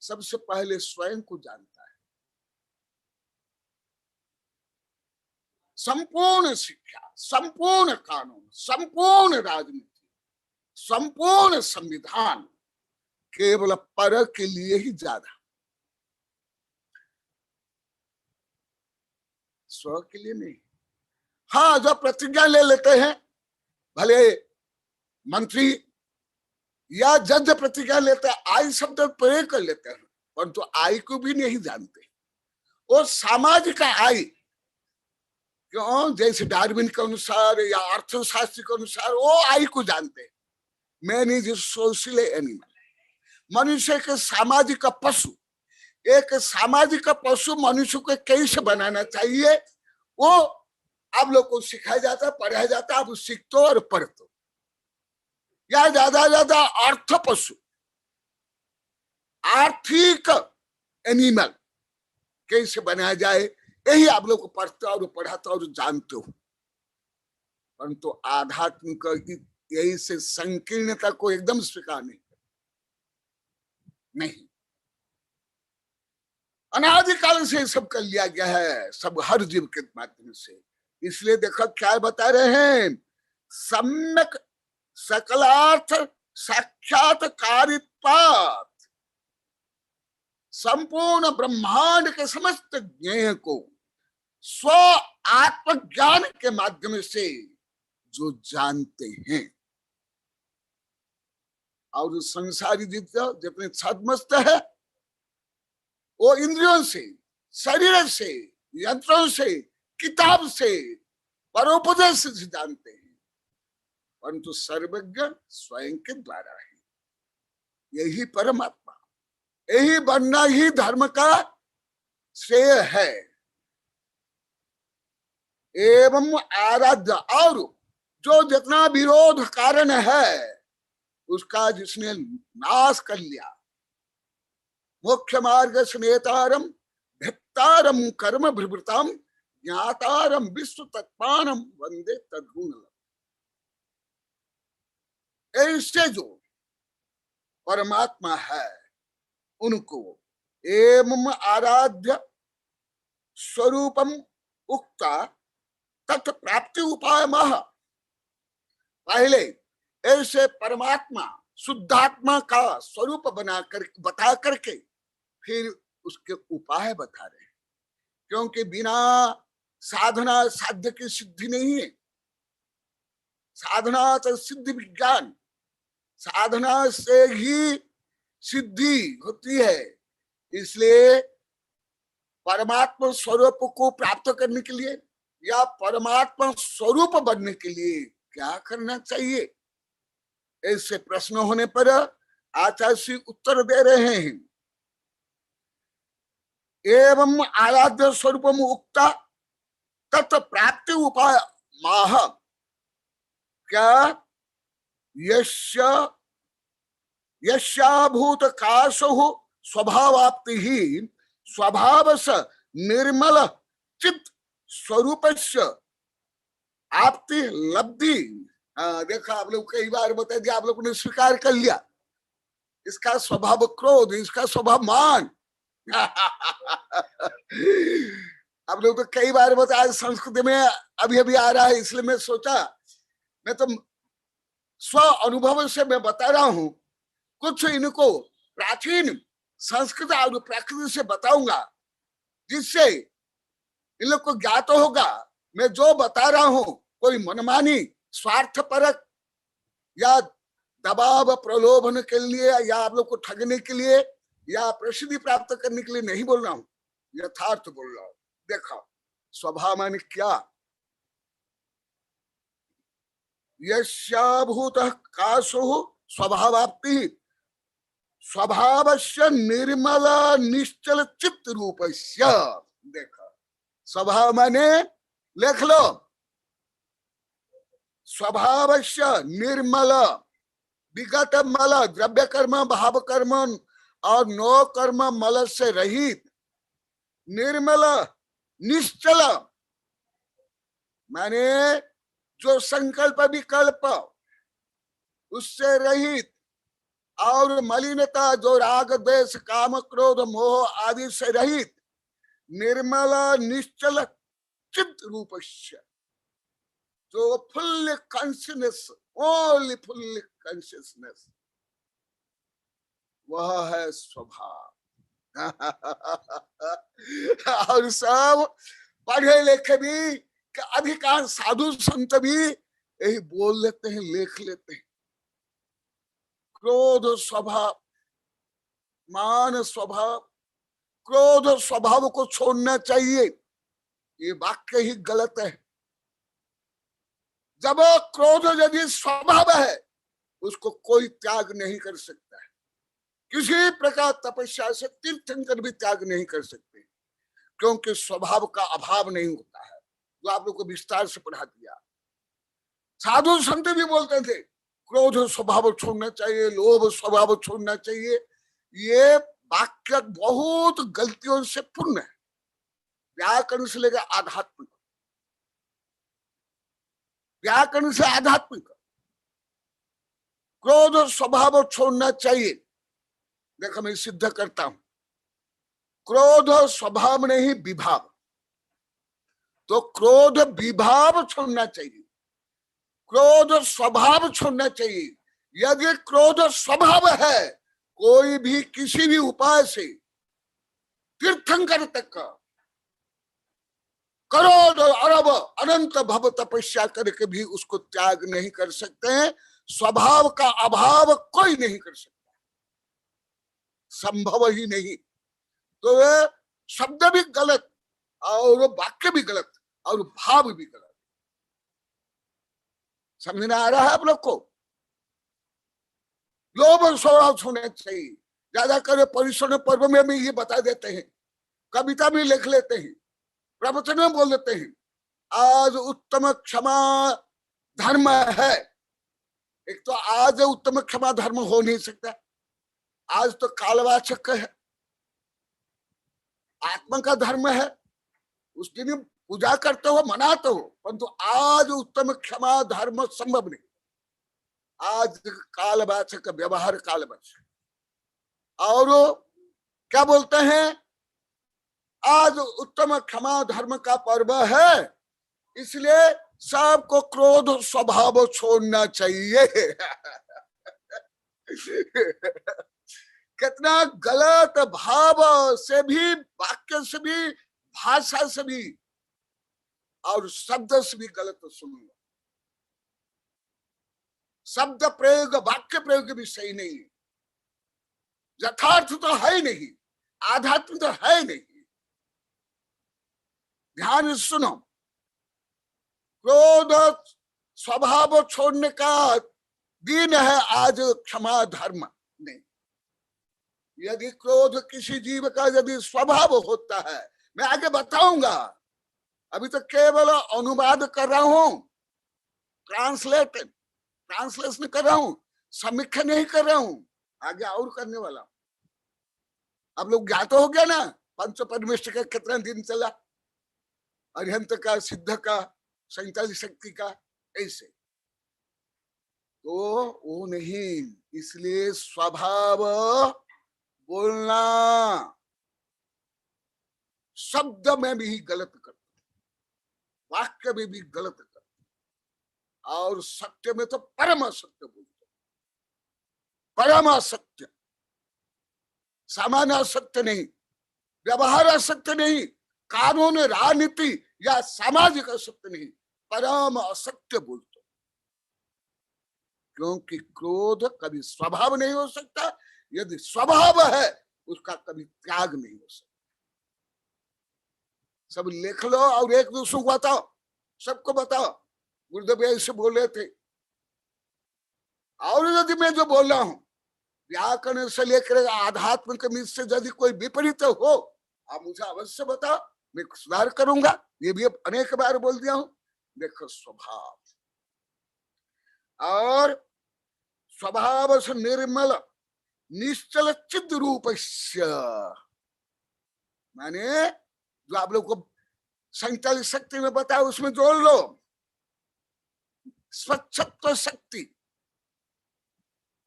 सबसे पहले स्वयं को जानता है। संपूर्ण शिक्षा, संपूर्ण कानून, संपूर्ण राजनीति, संपूर्ण संविधान केवल पर के लिए ही ज्यादा, स्व के लिए नहीं। हाँ, जो प्रतिज्ञा ले लेते हैं, भले मंत्री या जज प्रतिज्ञा लेते हैं, आई शब्द प्रयोग कर लेते हैं, परंतु आई को भी नहीं जानते। वो सामाजिक आई, क्यों? जैसे डार्विन के अनुसार या अर्थशास्त्री के अनुसार वो आई को जानते हैं। मैन इज सोशल एनिमल, मनुष्य के सामाजिक पशु। एक सामाजिक पशु मनुष्य को कैसे बनाना चाहिए वो आप लोग को सिखाया जाता है, पढ़ाया जाता है, आप सीखते हो और पढ़ते हो। या ज्यादा अर्थ पशु, आर्थिक एनिमल कैसे बनाया जाए, यही आप लोग को पढ़ते हो और पढ़ाते हो और जानते हो। परंतु आध्यात्मिक यही से संकीर्णता को एकदम स्वीकार नहीं। अनादिकाल से सब कर लिया गया है, सब हर जीव के माध्यम से। इसलिए देखो क्या बता रहे हैं, सम्यक सकलार्थ साक्षात्कारित्वात्, संपूर्ण ब्रह्मांड के समस्त ज्ञेय को स्व आत्मज्ञान के माध्यम से जो जानते हैं, और संसारी जितने छद्मस्त है वो इंद्रियों से, शरीर से, यंत्रों से, किताब से, परोपदेश से जानते हैं, परंतु सर्वज्ञ स्वयं के द्वारा है। यही परमात्मा, यही बनना ही धर्म का श्रेय है। एवं आराध्य, और जो जितना विरोध कारण है उसका जिसने नाश कर लिया, मोक्ष मार्ग स्नेतारम भित्तारम कर्म भृवृताम ज्ञातारम विश्व तत्पानम वंदे तद्गुण। ऐसे जो परमात्मा है उनको एवं आराध्य स्वरूपम उक्ता तत् प्राप्ति उपाय मह। पहले ऐसे परमात्मा शुद्धात्मा का स्वरूप बता करके फिर उसके उपाय बता रहे हैं, क्योंकि बिना साधना साध्य की सिद्धि नहीं है। साधना तो सिद्धि विज्ञान, साधना से ही सिद्धि होती है। इसलिए परमात्मा स्वरूप को प्राप्त करने के लिए या परमात्मा स्वरूप बनने के लिए क्या करना चाहिए, ऐसे प्रश्न होने पर आचार्य उत्तर दे रहे हैं। एवं आराध्य स्वरूपम उक्ता तत् प्राप्ति उपाय माह। क्या यस्याभूत काशो स्वभावाप्ति ही स्वभाव से निर्मल चित्त स्वरूपस्य आपति लब्धि। देखा, आप लोग कई बार बता दिया, आप लोगों ने स्वीकार कर लिया, इसका स्वभाव क्रोध, इसका स्वभाव मान। आप लोग तो कई बार बताया, संस्कृत में अभी अभी आ रहा है, इसलिए मैं सोचा मैं तो स्व अनुभव से मैं बता रहा हूं, कुछ इनको प्राचीन संस्कृत और प्राकृत से बताऊंगा, जिससे इन लोग को ज्ञात होगा मैं जो बता रहा हूं कोई मनमानी स्वार्थपरक या दबाव प्रलोभन के लिए या आप लोग को ठगने के लिए या प्रसिद्धि प्राप्त करने के लिए नहीं बोल रहा हूं, यथार्थ बोल रहा हूं। देखो स्वभाव माने क्या, यस्याभूत काशो स्वभावाप्ति स्वभावस्य निर्मल निश्चल चित्त रूपस्य। देखो स्वभाव माने लिख लो, स्वभावस्य निर्मल, विगत मल, द्रव्य कर्म भाव कर्म और नो कर्म मल से रहित, निर्मल निश्चल माने जो संकल्प विकल्प उससे रहित, और मलिनता जो राग द्वेष काम क्रोध मोह आदि से रहित, निर्मल निश्चल चित्त रूपस्य, जो full consciousness, only full consciousness, वह है स्वभाव। और सब पढ़े लिखे भी, अधिकांश साधु संत भी यही बोल लेते हैं, लिख लेते हैं। क्रोध स्वभाव, मान स्वभाव, क्रोध स्वभाव को छोड़ना चाहिए, ये वाक्य ही गलत है। जब क्रोध यदि स्वभाव है उसको कोई त्याग नहीं कर सकता है, किसी प्रकार तपस्या से तीर्थंकर भी त्याग नहीं कर सकते, क्योंकि स्वभाव का अभाव नहीं होता है, जो आप लोग को विस्तार से पढ़ा दिया। साधु संत भी बोलते थे क्रोध स्वभाव छोड़ना चाहिए, लोभ स्वभाव छोड़ना चाहिए। ये वाक्य बहुत गलतियों से पूर्ण है, व्याकरण से लेकर आध्यात्म। व्याकरण से आध्यात्मिक। क्रोध स्वभाव छोड़ना चाहिए। देखो मैं सिद्ध करता हूं, क्रोध स्वभाव नहीं विभाव, तो क्रोध विभाव छोड़ना चाहिए, क्रोध स्वभाव छोड़ना चाहिए। यदि क्रोध स्वभाव है, कोई भी किसी भी उपाय से तीर्थंकर तक करोड़ अरब अनंत भव तपस्या करके भी उसको त्याग नहीं कर सकते हैं। स्वभाव का अभाव कोई नहीं कर सकता, संभव ही नहीं। तो वे शब्द भी गलत और वाक्य भी गलत और भाव भी गलत। समझ में आ रहा है आप लोग को? लोभ और स्वभाव होना चाहिए। ज्यादा करे परिश्रम पर्व में भी ये बता देते हैं, कविता में लिख लेते हैं, प्रवचन में बोल देते हैं, आज उत्तम क्षमा धर्म है। एक तो आज उत्तम क्षमा धर्म हो नहीं सकता, आज तो कालवाचक है, आत्मा का धर्म है, उस दिन पूजा करते हो मनाते हो, परंतु आज उत्तम क्षमा धर्म संभव नहीं। आज कालवाचक व्यवहार कालवाचक। और क्या बोलते हैं, आज उत्तम क्षमा धर्म का पर्व है, इसलिए सबको क्रोध स्वभाव छोड़ना चाहिए। कितना गलत भाव से भी, वाक्य से भी, भाषा से भी और शब्द से भी गलत सुन लो। शब्द प्रयोग वाक्य प्रयोग भी सही नहीं है, यथार्थ तो है ही नहीं, आध्यात्म तो है ही नहीं। ध्यान सुनो, क्रोध स्वभाव छोड़ने का दिन है आज क्षमा धर्म नहीं। यदि क्रोध किसी जीव का यदि स्वभाव होता है, मैं आगे बताऊंगा, अभी तो केवल अनुवाद कर रहा हूं, ट्रांसलेशन कर रहा हूं, समीक्षा नहीं कर रहा हूं, आगे और करने वाला हूं। अब लोग ज्ञात हो गया ना पंच परमेष्ठ का कितना दिन चला, अरिहंत का, सिद्ध का, 47 शक्ति का, ऐसे तो वो नहीं। इसलिए स्वभाव बोलना, शब्द में भी गलत करते, वाक्य में भी गलत करते, और सत्य में तो परम असत्य बोलते, परम असत्य, सामान्य असत्य नहीं, व्यवहार असत्य नहीं, कानून राजनीति या सामाजिक असत्य नहीं, परम असत्य बोलते। क्योंकि क्रोध कभी स्वभाव नहीं हो सकता, यदि स्वभाव है उसका कभी त्याग नहीं हो सकता। सब लिख लो और एक दूसरे को बताओ, सबको बताओ। गुरुदेव ऐसे बोल रहे थे, और यदि मैं जो बोल रहा हूं व्याकरण से लेकर आध्यात्मिक में से यदि कोई विपरीत हो, आप मुझे अवश्य बताओ, मैं सुधार करूंगा। ये भी अनेक बार बोल दिया हूं। देखो स्वभाव, और स्वभाव से निर्मल निश्चल चिद रूप, माने जो आप लोग को 47 शक्ति में बताया उसमें जोड़ लो, स्वच्छत्व शक्ति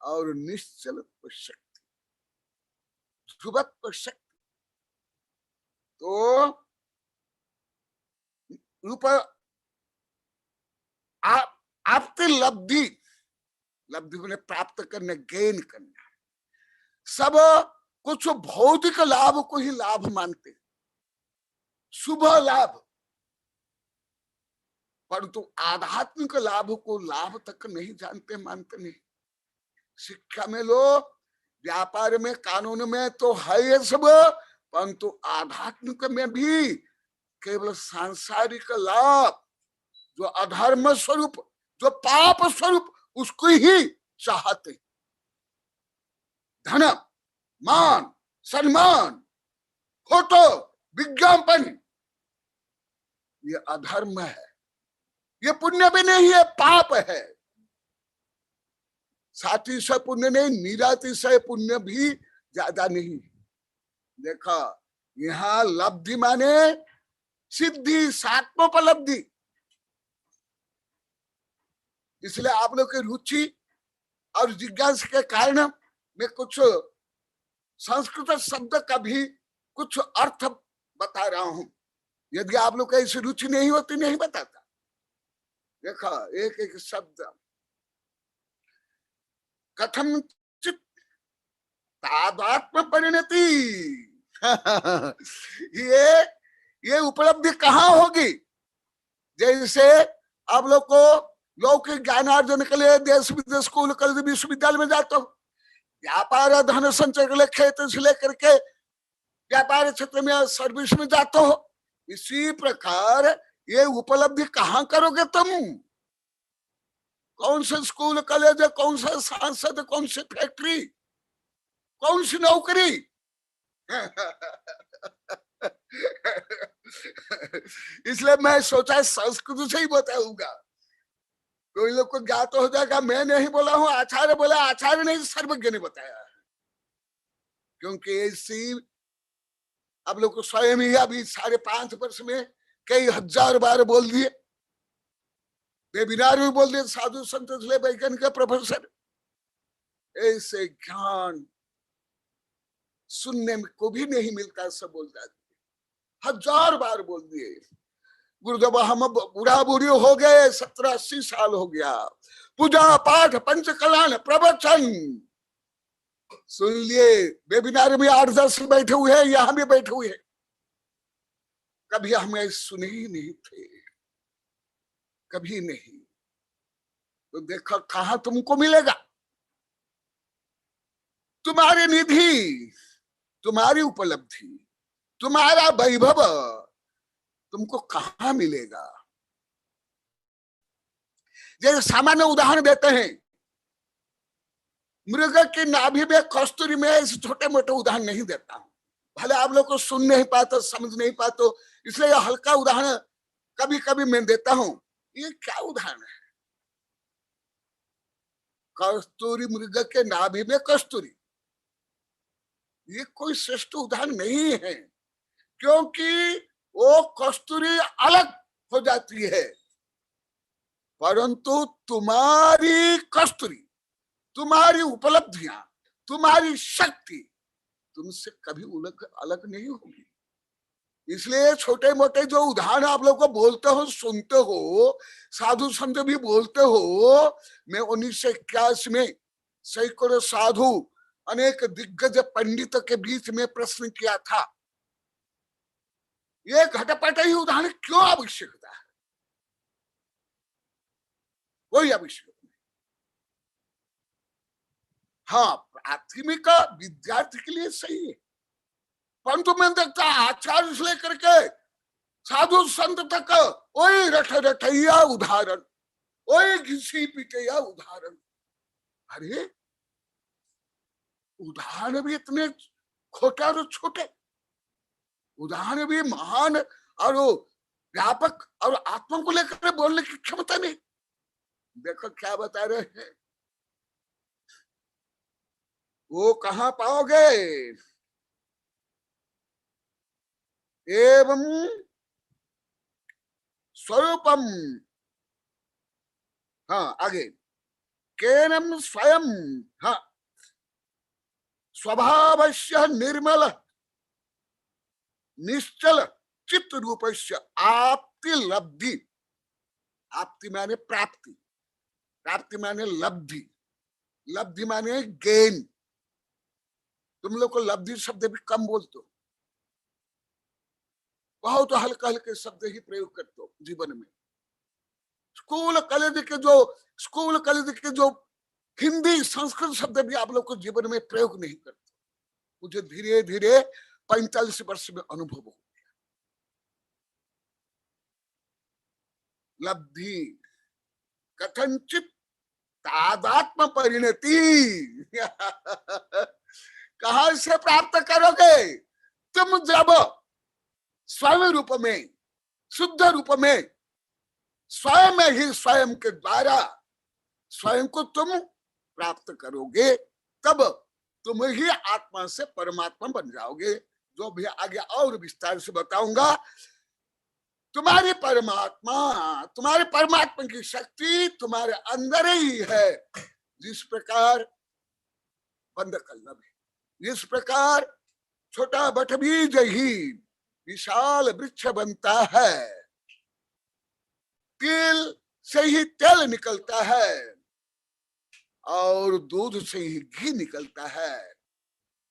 और निश्चलत्व शक्ति, ध्रुवत्व शक्ति। तो रूप आपकी लब्धि, लब्धि में प्राप्त करने, गेन करना, सब कुछ भौतिक लाभ को ही लाभ मानते, शुभ लाभ, परंतु आध्यात्मिक लाभ को लाभ तक नहीं जानते, मानते नहीं। शिक्षा में लो, व्यापार में, कानून में तो है ये सब, परंतु आध्यात्मिक में भी केवल सांसारिक लाभ, जो अधर्म स्वरूप, जो पाप स्वरूप, उसको ही चाहते। धन, मान, सम्मान, फोटो, विज्ञापन, ये अधर्म है, ये पुण्य भी नहीं है, पाप है। सातिशय पुण्य नहीं, निरातिशय पुण्य भी ज्यादा नहीं। देखा, यहाँ लब्धि माने सिद्धि, सात्मोपलब्धि। इसलिए आप लोग की रुचि और जिज्ञासा के कारण मैं कुछ संस्कृत शब्द का भी कुछ अर्थ बता रहा हूं। यदि आप लोग का ऐसी रुचि नहीं होती नहीं बताता। देखा एक एक शब्द कथम चित तादात्म परिणति ये उपलब्धि कहाँ होगी? जैसे आप लोग को लौकिक ज्ञानार्जन के लिए देश विदेश स्कूल कॉलेज विश्वविद्यालय में जाते हो, व्यापार धन संचय के लिए खेत से लेकर के व्यापार क्षेत्र में सर्विस में जाते हो, इसी प्रकार ये उपलब्धि कहाँ करोगे तुम? कौन से स्कूल कॉलेज, कौन सा सांसद, कौन सी फैक्ट्री, कौन सी नौकरी? इसलिए मैं सोचा संस्कृत से ही बताऊंगा, कोई लोग को ज्ञात हो जाएगा मैं नहीं बोला हूं, आचार्य बोला, आचार्य नहीं सर्वज्ञ ने बताया। क्योंकि ऐसी आप लोग को स्वयं ही अभी 5.5 वर्ष में कई हजार बार बोल दिए, वेबिनार में बोल दिए, साधु संत वैज्ञानिक प्रोफेसर। ऐसे ज्ञान सुनने को भी नहीं मिलता, सब बोल जाते, 1000 बार बोल दिए। गुरुदेव हम बूढ़ा बूढ़ी हो गए, 70-80 साल हो गया, पूजा पाठ पंच कल्याण प्रवचन सुन लिए, वेबिनार में 8-10 बैठे हुए हैं, यहां भी बैठे हुए हैं, कभी हमें सुने ही नहीं थे, कभी नहीं। तो देखो कहां तुमको मिलेगा, तुम्हारी निधि, तुम्हारी उपलब्धि, तुम्हारा वैभव तुमको कहां मिलेगा? जैसे सामान्य उदाहरण देते हैं, मृग की नाभि में कस्तूरी में, ऐसे छोटे मोटे उदाहरण नहीं देता हूं, भले आप लोग को सुन नहीं पाते, समझ नहीं पाते, इसलिए यह हल्का उदाहरण कभी कभी मैं देता हूं। ये क्या उदाहरण है? कस्तूरी, मृग के नाभि में कस्तूरी, ये कोई श्रेष्ठ उदाहरण नहीं है, क्योंकि वो कस्तूरी अलग हो जाती है, परंतु तुम्हारी कस्तूरी, तुम्हारी उपलब्धियां, तुम्हारी शक्ति तुमसे कभी अलग नहीं होगी। इसलिए छोटे मोटे जो उदाहरण आप लोग को बोलते हो, सुनते हो, साधु संत भी बोलते हो, मैं 1981 में सैकड़ों साधु, अनेक दिग्गज पंडितों के बीच में प्रश्न किया था, ये घटपट ही उदाहरण क्यों आवश्यकता है? कोई आवश्यकता नहीं। हाँ, प्राथमिक विद्यार्थी के लिए सही है, परंतु मैं देखता आचार्य से लेकर के साधु संत तक वही रटैया उदाहरण, वही घिसी पिटैया उदाहरण। अरे उदाहरण भी इतने खोटे और छोटे, उदाहरण भी महान और व्यापक, और आत्मा को लेकर बोलने की क्षमता नहीं। देखो क्या बता रहे हैं, वो कहां पाओगे? एवं स्वरूपम, हाँ आगे, केनम स्वयं, हाँ स्वभावस्य निर्मल निश्चल चित्त रूपस्य आपति लब्धि, आपति माने प्राप्ति, प्राप्ति माने लब्धि, लब्धि माने गेन। तुम लोग को लब्धि शब्द भी कम बोलते हो, बहुत हल्के हल्के शब्द ही प्रयोग करते हो जीवन में। स्कूल कॉलेज के जो हिंदी संस्कृत शब्द भी आप लोग को जीवन में प्रयोग नहीं करते। मुझे धीरे धीरे 45 वर्ष में अनुभव हो गया। लब्धि कथनचित तादात्म परिणति कहां से प्राप्त करोगे? तुम जब स्वयं रूप में, शुद्ध रूप में, स्वयं ही स्वयं के द्वारा स्वयं को तुम प्राप्त करोगे, तब तुम ही आत्मा से परमात्मा बन जाओगे। जो भी आगे और विस्तार से बताऊंगा। तुम्हारी परमात्मा, तुम्हारे परमात्मा की शक्ति तुम्हारे अंदर ही है। जिस प्रकार बंद कल्लम है, जिस प्रकार छोटा बटबीज ही विशाल वृक्ष बनता है, तिल से ही तेल निकलता है और दूध से ही घी निकलता है।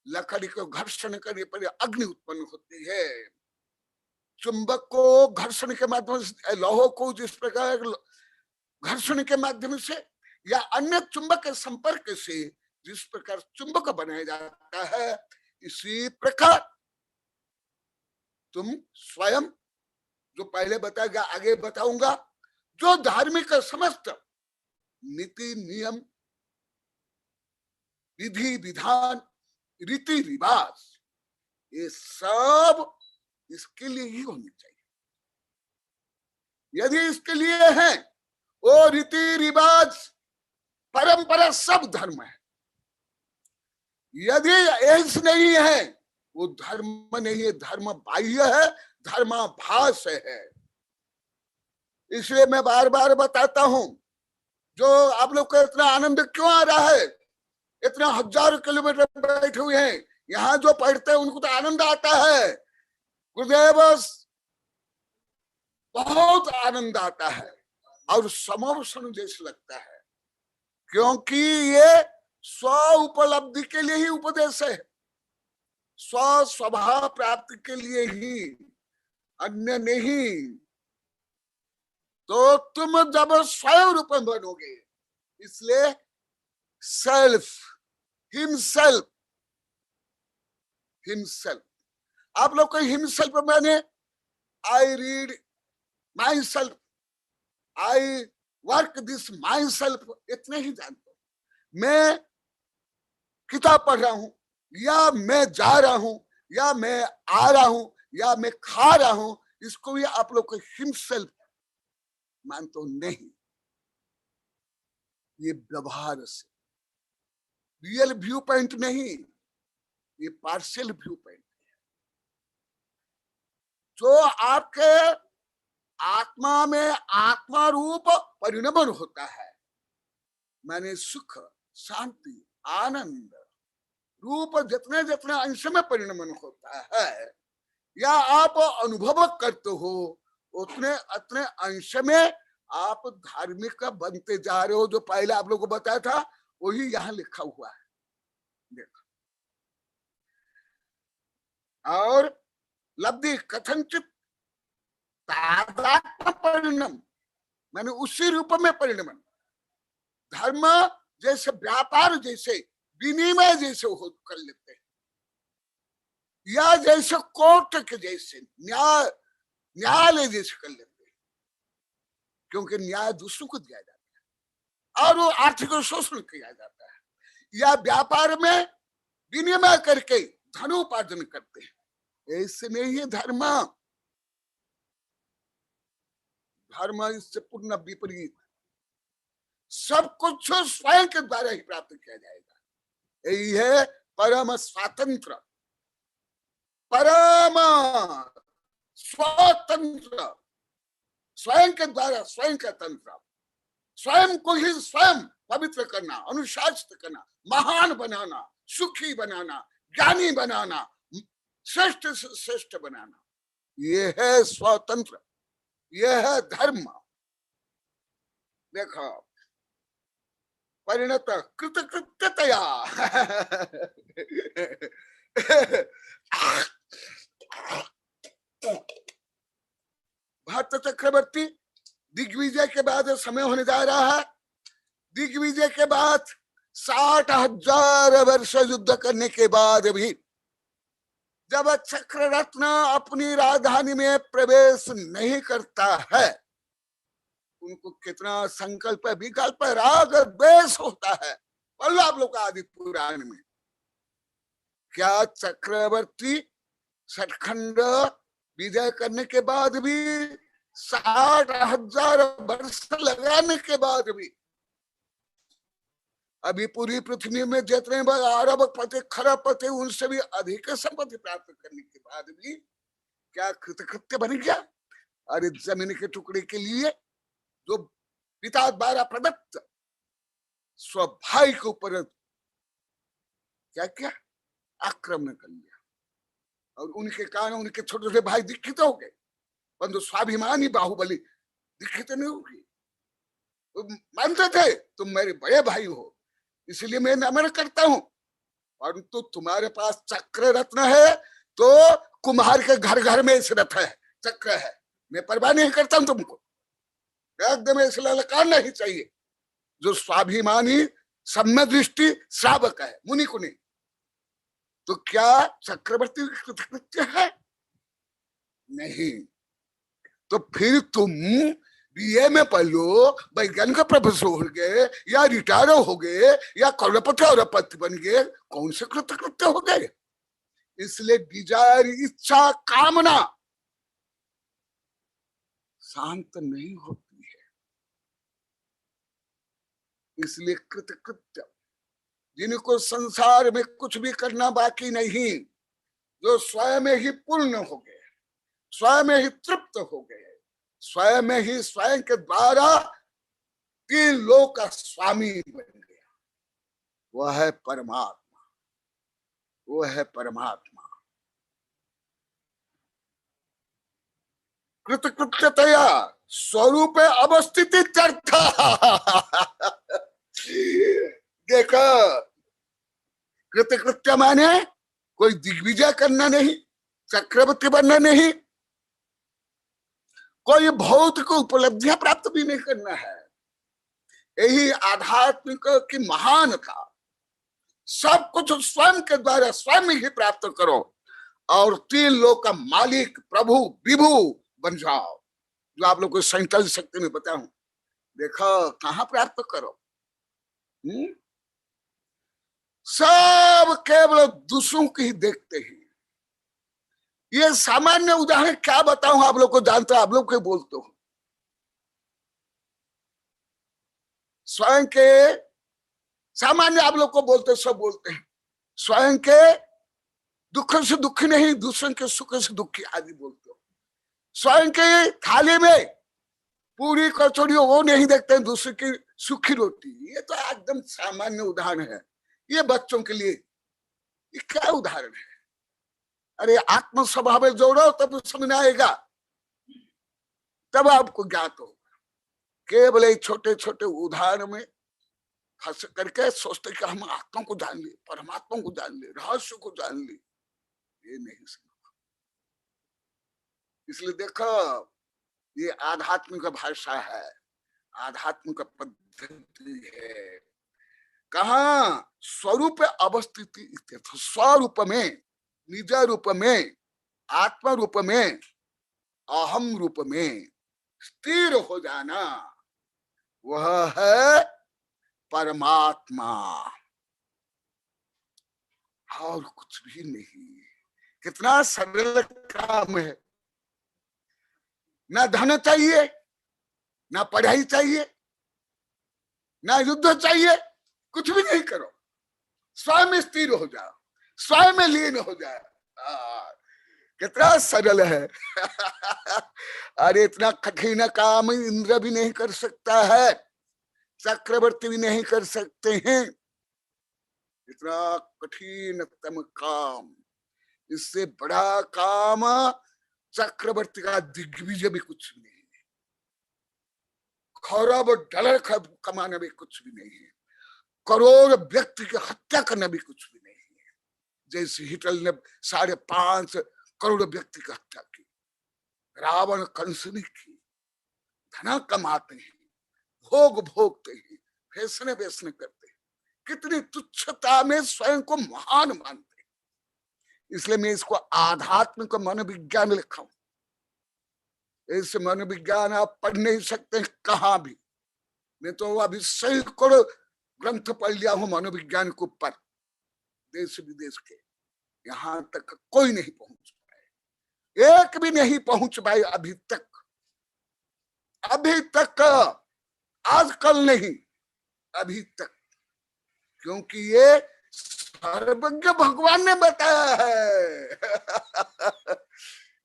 लकड़ी को घर्षण करने पर अग्नि उत्पन्न होती है। चुंबक को घर्षण के माध्यम से, लौह को जिस प्रकार घर्षण के माध्यम से या अन्य चुंबक के संपर्क से जिस प्रकार चुंबक बनाया जाता है, इसी प्रकार तुम स्वयं, जो पहले बताया गया आगे बताऊंगा, जो धार्मिक समस्त नीति नियम विधि विधान रीति रिवाज, ये सब इसके लिए ही होनी चाहिए। यदि इसके लिए है, वो रीति रिवाज परंपरा सब धर्म है। यदि ऐसा नहीं है, वो धर्म नहीं है, धर्म बाह्य है, धर्माभास है। इसलिए मैं बार बार बताता हूं, जो आप लोग को इतना आनंद क्यों आ रहा है, इतना हजारों किलोमीटर बैठे हुए हैं, यहाँ जो पढ़ते हैं उनको तो आनंद आता है। गुरुदेव बहुत आनंद आता है और समोषण जैसे लगता है, क्योंकि ये स्व उपलब्धि के लिए ही उपदेश है, स्व स्वभाव प्राप्ति के लिए ही, अन्य नहीं। तो तुम जब स्वयं रूप में बनोगे, इसलिए सेल्फ, हिमसेल्फ, हिमसेल्फ। आप लोग को हिमसेल्फ मैंने I read my self, I work this my self, इतने ही जानते हो। मैं किताब पढ़ रहा हूं, या मैं जा रहा हूं, या मैं आ रहा हूं, या मैं खा रहा हूं, इसको भी आप लोग को हिमसेल्फ मानते हो नहीं। ये व्यवहार से, रियल व्यू पॉइंट नहीं, ये पार्शियल व्यू पॉइंट है। जो आपके आत्मा में आत्मा रूप परिणमन होता है, माने सुख शांति आनंद रूप जितने जितने अंश में परिणमन होता है, या आप अनुभव करते हो, उतने उतने अंश में आप धार्मिक बनते जा रहे हो। जो पहले आप लोगों को बताया था वही यहाँ लिखा हुआ है, देखो। और लब्धि कथनचित तादात्म्य परिणम, मैंने उसी रूप में परिणमन, धर्म जैसे व्यापार जैसे विनिमय जैसे हो कर लेते हैं, या जैसे कोर्ट के जैसे न्यायालय जैसे कर लेते हैं, क्योंकि न्याय दूसरों को दिया जाता है और वो आर्थिक शोषण किया जाता है, या व्यापार में विनिमय करके धनोपार्जन करते हैं। ऐसे नहीं है धर्म, धर्म इससे पूर्ण विपरीत। सब कुछ स्वयं के द्वारा ही प्राप्त किया जाएगा। यही है परम स्वातंत्र, परम स्वतंत्र, स्वयं के द्वारा स्वयं का तंत्र, स्वयं को ही स्वयं पवित्र करना, अनुशासित करना, महान बनाना, सुखी बनाना, ज्ञानी बनाना, श्रेष्ठ से श्रेष्ठ बनाना, ये है स्वतंत्र, ये है धर्म। देखो, परिणत कृतकृत्यतया भरत चक्रवर्ती दिग्विजय के बाद समय होने जा रहा है। दिग्विजय के बाद 60,000 वर्ष युद्ध करने के बाद भी जब चक्र रत्न अपनी राजधानी में प्रवेश नहीं करता है, उनको कितना संकल्प विकल्प राग द्वेष होता है। बोलो आप लोग आदि पुराण में, क्या चक्रवर्ती सचखंड विजय करने के बाद भी 60,000 वर्ष लगाने के बाद भी अभी पूरी पृथ्वी में जितने अरब पति खरब पति उनसे भी अधिक संपत्ति प्राप्त करने के बाद भी क्या कृतकृत्य बन गया? और इस जमीन के टुकड़े के लिए जो पिता द्वारा प्रदत्त स्वभाई के ऊपर क्या क्या आक्रमण कर लिया, और उनके कारण उनके छोटे छोटे भाई दीक्षित हो गए, परंतु स्वाभिमानी बाहुबली दीक्षित नहीं होगी। तो मानते थे तुम मेरे बड़े भाई हो, इसलिए मैं नमन करता हूं, परंतु तुम्हारे पास चक्र रत्न है तो कुम्हार के घर घर में इस रथ है, चक्र है, मैं परवाह नहीं करता हूं तुमको, एकदम ऐसे ललकारना ही चाहिए। जो स्वाभिमानी सम्यक दृष्टि श्रावक है, मुनि को नहीं। तो क्या चक्रवर्ती कृतकृत्य है? नहीं। तो फिर तुम बीए में पढ़ लो, वैज्ञानिक प्रोफेसर हो गए, या रिटायर हो गए, या करोड़पति औरपति बन गए, कौन से कृतकृत्य हो गए? इसलिए डिजायर, इच्छा, कामना शांत नहीं होती है। इसलिए कृतकृत्य, जिनको संसार में कुछ भी करना बाकी नहीं, जो स्वयं ही पूर्ण हो गए, स्वयं ही तृप्त हो गए, स्वयं ही स्वयं के द्वारा तीन लोक का स्वामी बन गया, वह है परमात्मा, वो है परमात्मा। कृतकृत्यतया स्वरूप अवस्थिति देखो, कृतकृत्य माने कोई दिग्विजय करना नहीं, चक्रवर्ती बनना नहीं, कोई भौतिक उपलब्धियां प्राप्त भी नहीं करना है। यही आध्यात्मिक की महानता, सब कुछ स्वयं के द्वारा स्वयं ही प्राप्त करो और तीन लोक का मालिक, प्रभु, विभु बन जाओ। जो आप लोग को संकल्प शक्ति में बताऊं, देखो कहां प्राप्त करो। सब केवल दूसरों की ही देखते हैं। ये सामान्य उदाहरण क्या बताऊं, आप लोग को जानते हो, आप लोग को बोलते हो। स्वयं के सामान्य आप लोग को बोलते, सब बोलते हैं, स्वयं के दुख से दुखी नहीं, दूसरों के सुख से दुखी आदि बोलते हो। स्वयं के थाली में पूरी कचौड़ी वो नहीं देखते हैं, दूसरे की सूखी रोटी। ये तो एकदम सामान्य उदाहरण है, ये बच्चों के लिए। ये क्या उदाहरण है? अरे आत्म स्वभाव में जोड़ो तब समझ आएगा, तब आपको ज्ञात होगा। केवल छोटे छोटे उदाहरण में फंस करके सोचते कि हम आत्मा को जान लिए, परमात्मा को जान लिए, रहस्य को जान लिए, ये नहीं समझ। इसलिए देखो, ये आध्यात्मिक भाषा है, आध्यात्मिक पद्धति है। कहा स्वरूप अवस्थिति, स्वरूप में, निज रूप में, आत्मा रूप में, अहम रूप में स्थिर हो जाना, वह है परमात्मा, और कुछ भी नहीं। कितना सरल काम है। ना धन चाहिए, ना पढ़ाई चाहिए, ना युद्ध चाहिए, कुछ भी नहीं करो, स्वयं स्थिर हो जाओ, स्वयं में लीन हो जाए। कितना सरल है। अरे इतना कठिन काम इंद्र भी नहीं कर सकता है, चक्रवर्ती भी नहीं कर सकते हैं। इतना कठिनतम काम, इससे बड़ा काम चक्रवर्ती का दिग्विजय भी कुछ नहीं है, खरब डॉलर कमाना भी कुछ भी नहीं है, करोड़ व्यक्ति की हत्या करना भी कुछ भी नहीं है। जैसे हिटलर ने 5.5 करोड़ व्यक्ति की हत्या की, रावण कंस ने की। धना कमाते हैं, भोग भोगते हैं, फैसने वैसने करते हैं, कितनी तुच्छता में स्वयं को महान मानते हैं। इसलिए मैं इसको आध्यात्मिक मनोविज्ञान लिखा हूं। ऐसे मनोविज्ञान आप पढ़ नहीं सकते कहां भी। मैं तो अभी सैकड़ों ग्रंथ पढ़ लिया हूं मनोविज्ञान के ऊपर, देश विदेश के। यहां तक कोई नहीं पहुंच पाए, एक भी नहीं पहुंच पाए अभी तक। अभी तक, आजकल नहीं, अभी तक, क्योंकि ये सर्वज्ञ भगवान ने बताया है।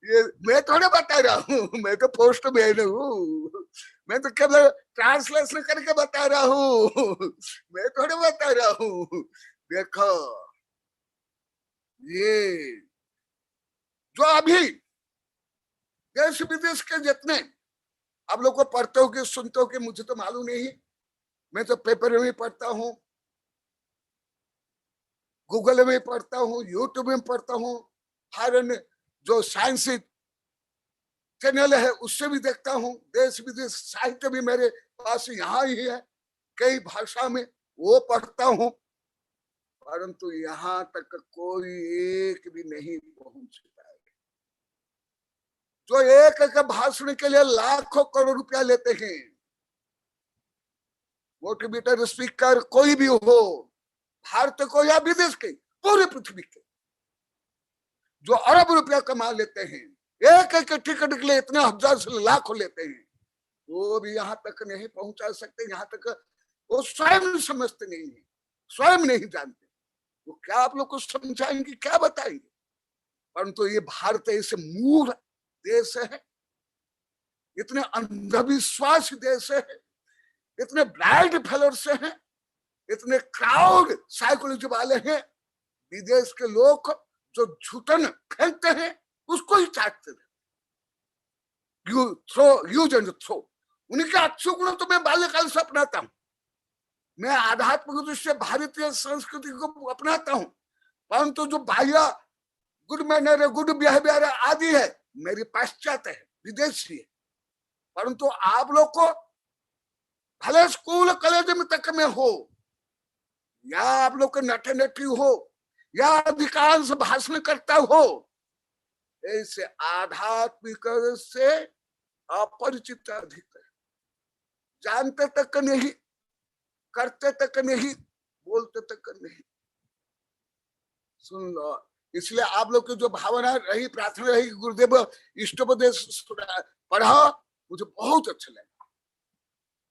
ये मैं थोड़े बता रहा रहा हूँ, मैं तो पोस्टमैन हूँ, मैं तो केवल ट्रांसलेशन करके बता रहा हूँ, मैं थोड़े बता रहा हूँ। देखो ये जो अभी देश विदेश के जितने आप लोग को पढ़ते हो कि सुनते हो कि मुझे तो मालूम नहीं, मैं तो पेपर में पढ़ता हूँ, गूगल में पढ़ता हूँ, यूट्यूब में पढ़ता हूँ, हर जो साइंस चैनल है उससे भी देखता हूँ, देश विदेश साहित्य भी मेरे पास यहाँ ही है, कई भाषा में वो पढ़ता हूँ, परंतु यहाँ तक कोई एक भी नहीं पहुंच पाए। जो एक एक भाषण के लिए लाखों करोड़ रुपया लेते हैं, मोटिवेटर स्पीकर कोई भी हो, भारत को या विदेश के, पूरी पृथ्वी के, जो अरब रुपया कमा लेते हैं, एक एक टिकट के लिए इतने हजार से लाखों लेते हैं, वो भी यहाँ तक नहीं पहुंचा सकते। यहाँ तक वो स्वयं समझते नहीं है, स्वयं नहीं जानते, वो क्या आप लोग को समझाएंगे, क्या बताएंगे। परंतु ये भारत ऐसे मूढ़ देश है, इतने अंधविश्वासी देश है, इतने ब्लाइंड फेलर्स हैं, इतने क्राउड साइकोलॉजी वाले हैं, विदेश के लोग जो झूठन फेंकते हैं उसको ही चाटते हैं, यूज एंड थ्रो। उनके अच्छे गुणों तो मैं बाल्यकाल से अपनाता हूं, मैं आध्यात्मिक दृष्टि से भारतीय संस्कृति को अपनाता हूं, परंतु जो बाह्य गुड मैनर, गुड बिहेवियर आदि है मेरी पाश्चात्य है, विदेशी है। परंतु आप लोग को भले स्कूल कॉलेज में तक में हो, या आप लोग के नटे नटी हो, या अधिकांश भाषण करता हो, ऐसे आध्यात्मिक से अपरिचित अधिक है, जानते तक नहीं, करते तक नहीं, बोलते तक नहीं। सुन लो, इसलिए आप लोग की जो भावना रही, प्रार्थना रही, गुरुदेव इष्टोपदेश पढ़ा, मुझे बहुत अच्छा लगा,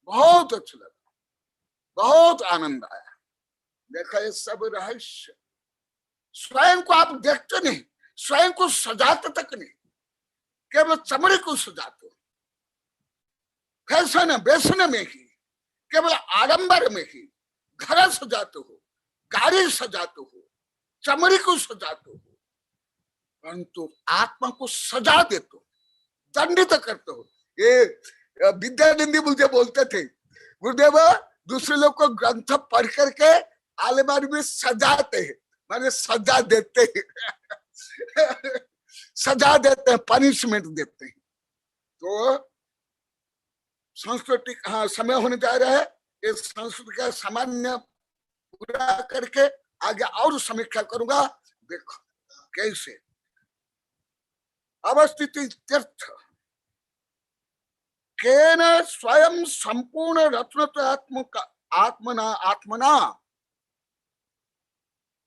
बहुत अच्छा लगा, बहुत आनंद आया। देखा ये सब रहस्य, स्वयं को आप देखते नहीं, स्वयं को सजाते तक नहीं, केवल चमड़े को सजाते हो, फैशन बेसन में ही, केवल आडंबर में ही घर सजाते हो, गाड़ी सजाते हो, चमड़ी को सजाते हो, परंतु आत्मा को सजा देते हो, दंडित करते हो। ये विद्यानंदी मुझे बोलते थे, गुरुदेव दूसरे लोग को ग्रंथ पढ़ करके आलमारी में सजाते हैं, माने सजा देते हैं सजा देते हैं, पनिशमेंट देते हैं। तो संस्कृति हाँ समय होने जा रहा है, इस संस्कृति का सामान्य पूरा करके आगे और समीक्षा करूंगा। देखो कैसे अवस्थिति तीर्थ केन स्वयं संपूर्ण रत्नत्वात्मक आत्मना आत्मना,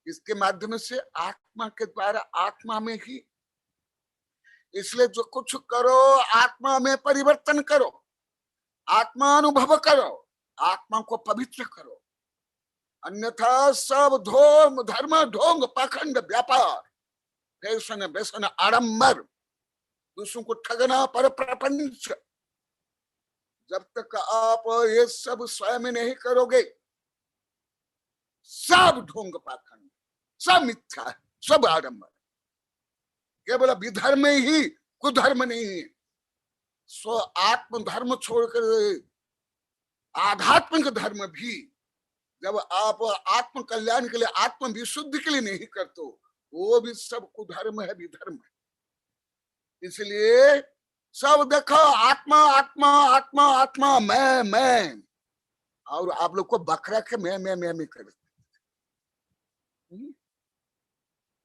इसके माध्यम से आत्मा के द्वारा आत्मा में ही, इसलिए जो कुछ करो आत्मा में परिवर्तन करो, आत्मा अनुभव करो, आत्मा को पवित्र करो, अन्यथा सब धर्म ढोंग पाखंड व्यापार फैशन बेसन आडंबर, दूसरों को ठगना, पर प्रपंच, जब तक आप ये सब स्वयं नहीं करोगे, सब ढोंग पाखंड, सब मिथ्या है, सब आडंबर, केवल विधर्म ही कुधर्म नहीं है। स्व आत्म धर्म छोड़कर आध्यात्मिक धर्म भी जब आप आत्म कल्याण के लिए, आत्म विशुद्धि के लिए नहीं करते हो, वो भी सब कुधर्म है, विधर्म है। इसलिए सब देखो आत्मा आत्मा आत्मा आत्मा, मैं, और आप लोग को बकरा के मैं कर।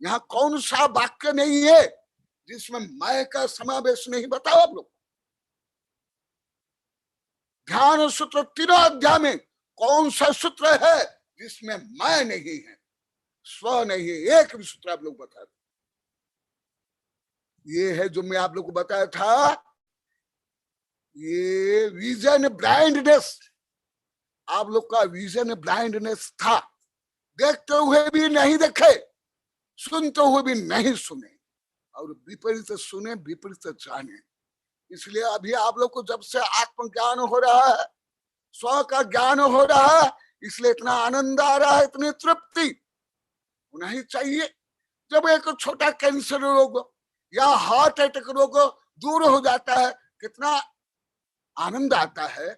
यहाँ कौन सा वाक्य नहीं है जिसमें मैं का समावेश नहीं, बताओ आप लोग। ध्यान सूत्र तीनों अध्याय में कौन सा सूत्र है जिसमें मैं नहीं है, स्व नहीं है, एक भी सूत्र आप लोग बता दो। ये है जो मैं आप लोग को बताया था, ये विजन ब्लाइंडनेस, आप लोग का विजन ब्लाइंडनेस था, देखते हुए भी नहीं देखे, सुनते हुए भी नहीं सुने, और विपरीत सुने विपरीत जाने। इसलिए अभी आप लोग को जब से आत्मज्ञान हो रहा है, स्व का ज्ञान हो रहा है, इसलिए इतना आनंद आ रहा है, इतनी तृप्ति होना ही चाहिए। जब एक छोटा कैंसर रोग या हार्ट अटैक रोग दूर हो जाता है, कितना आनंद आता है।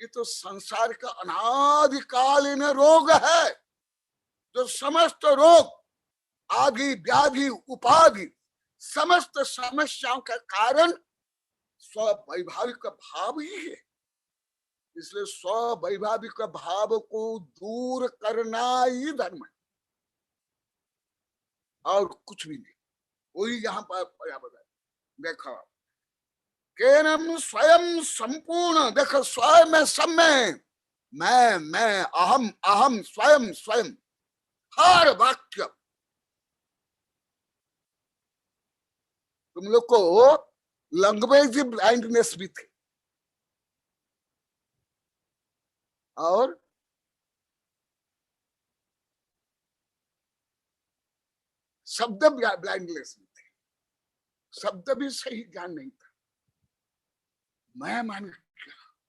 ये तो संसार का अनादिकालीन रोग है, जो समस्त रोग आदि व्याधि उपाधि समस्त समस्याओं का कारण स्ववैभाविक भाव ही है। इसलिए स्ववैभाविक भाव को दूर करना ही धर्म है, और कुछ भी नहीं। वही यहाँ पर देखो, केनम स्वयं संपूर्ण, देखो स्वयं में, सब में, मैं अहम अहम स्वयं स्वयं, हर वाक्य। तुम लोग को लैंग्वेज ब्लाइंडनेस भी थी और शब्द ब्लाइंडनेस भी थी, शब्द भी सही ज्ञान नहीं था। मैं मान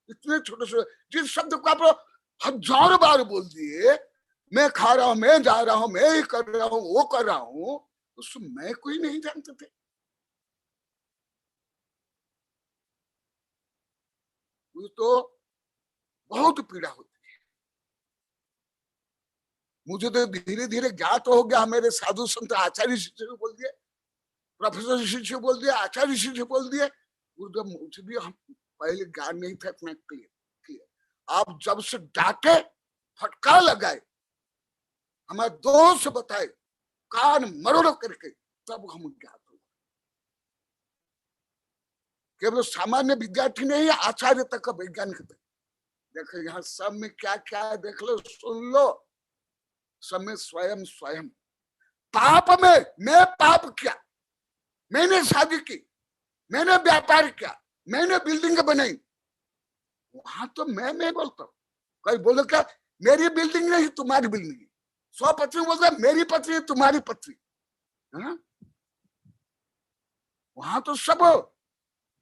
इतने छोटे छोटे जिस शब्द को आप हजारों बार बोल दिए, मैं खा रहा हूं, मैं जा रहा हूं, मैं ये कर रहा हूं, वो कर रहा हूं, उसमें मैं कोई नहीं जानते थे। तो बहुत पीड़ा होती है। मुझे तो धीरे धीरे ज्ञात हो गया। मेरे साधु संत आचार्य शिष्य को बोल दिए, प्रोफेसर शिष्य बोल दिया, आचार्य शिष्य बोल दिए। मुझे भी हम पहले ज्ञान नहीं था इतना क्लियर। आप जब से डांटे, फटका लगाए, हमें दोष बताए, कान मरोड़ करके, तब हम ज्ञात हो। केवल सामान्य विद्यार्थी नहीं, आचार्य तक का वैज्ञानिक तक। देखो यहाँ सब में क्या क्या है, देख लो, सुन लो। सब में स्वयं स्वयं। पाप में मैं पाप किया, मैंने शादी की, मैंने व्यापार किया, मैंने बिल्डिंग बनाई, वहां तो मैं बोलता हूँ। कोई बोलो क्या, मेरी बिल्डिंग नहीं तुम्हारी बिल्डिंग। सौ पत्नी बोलता है मेरी पत्नी तुम्हारी पत्नी, है ना? वहां तो सब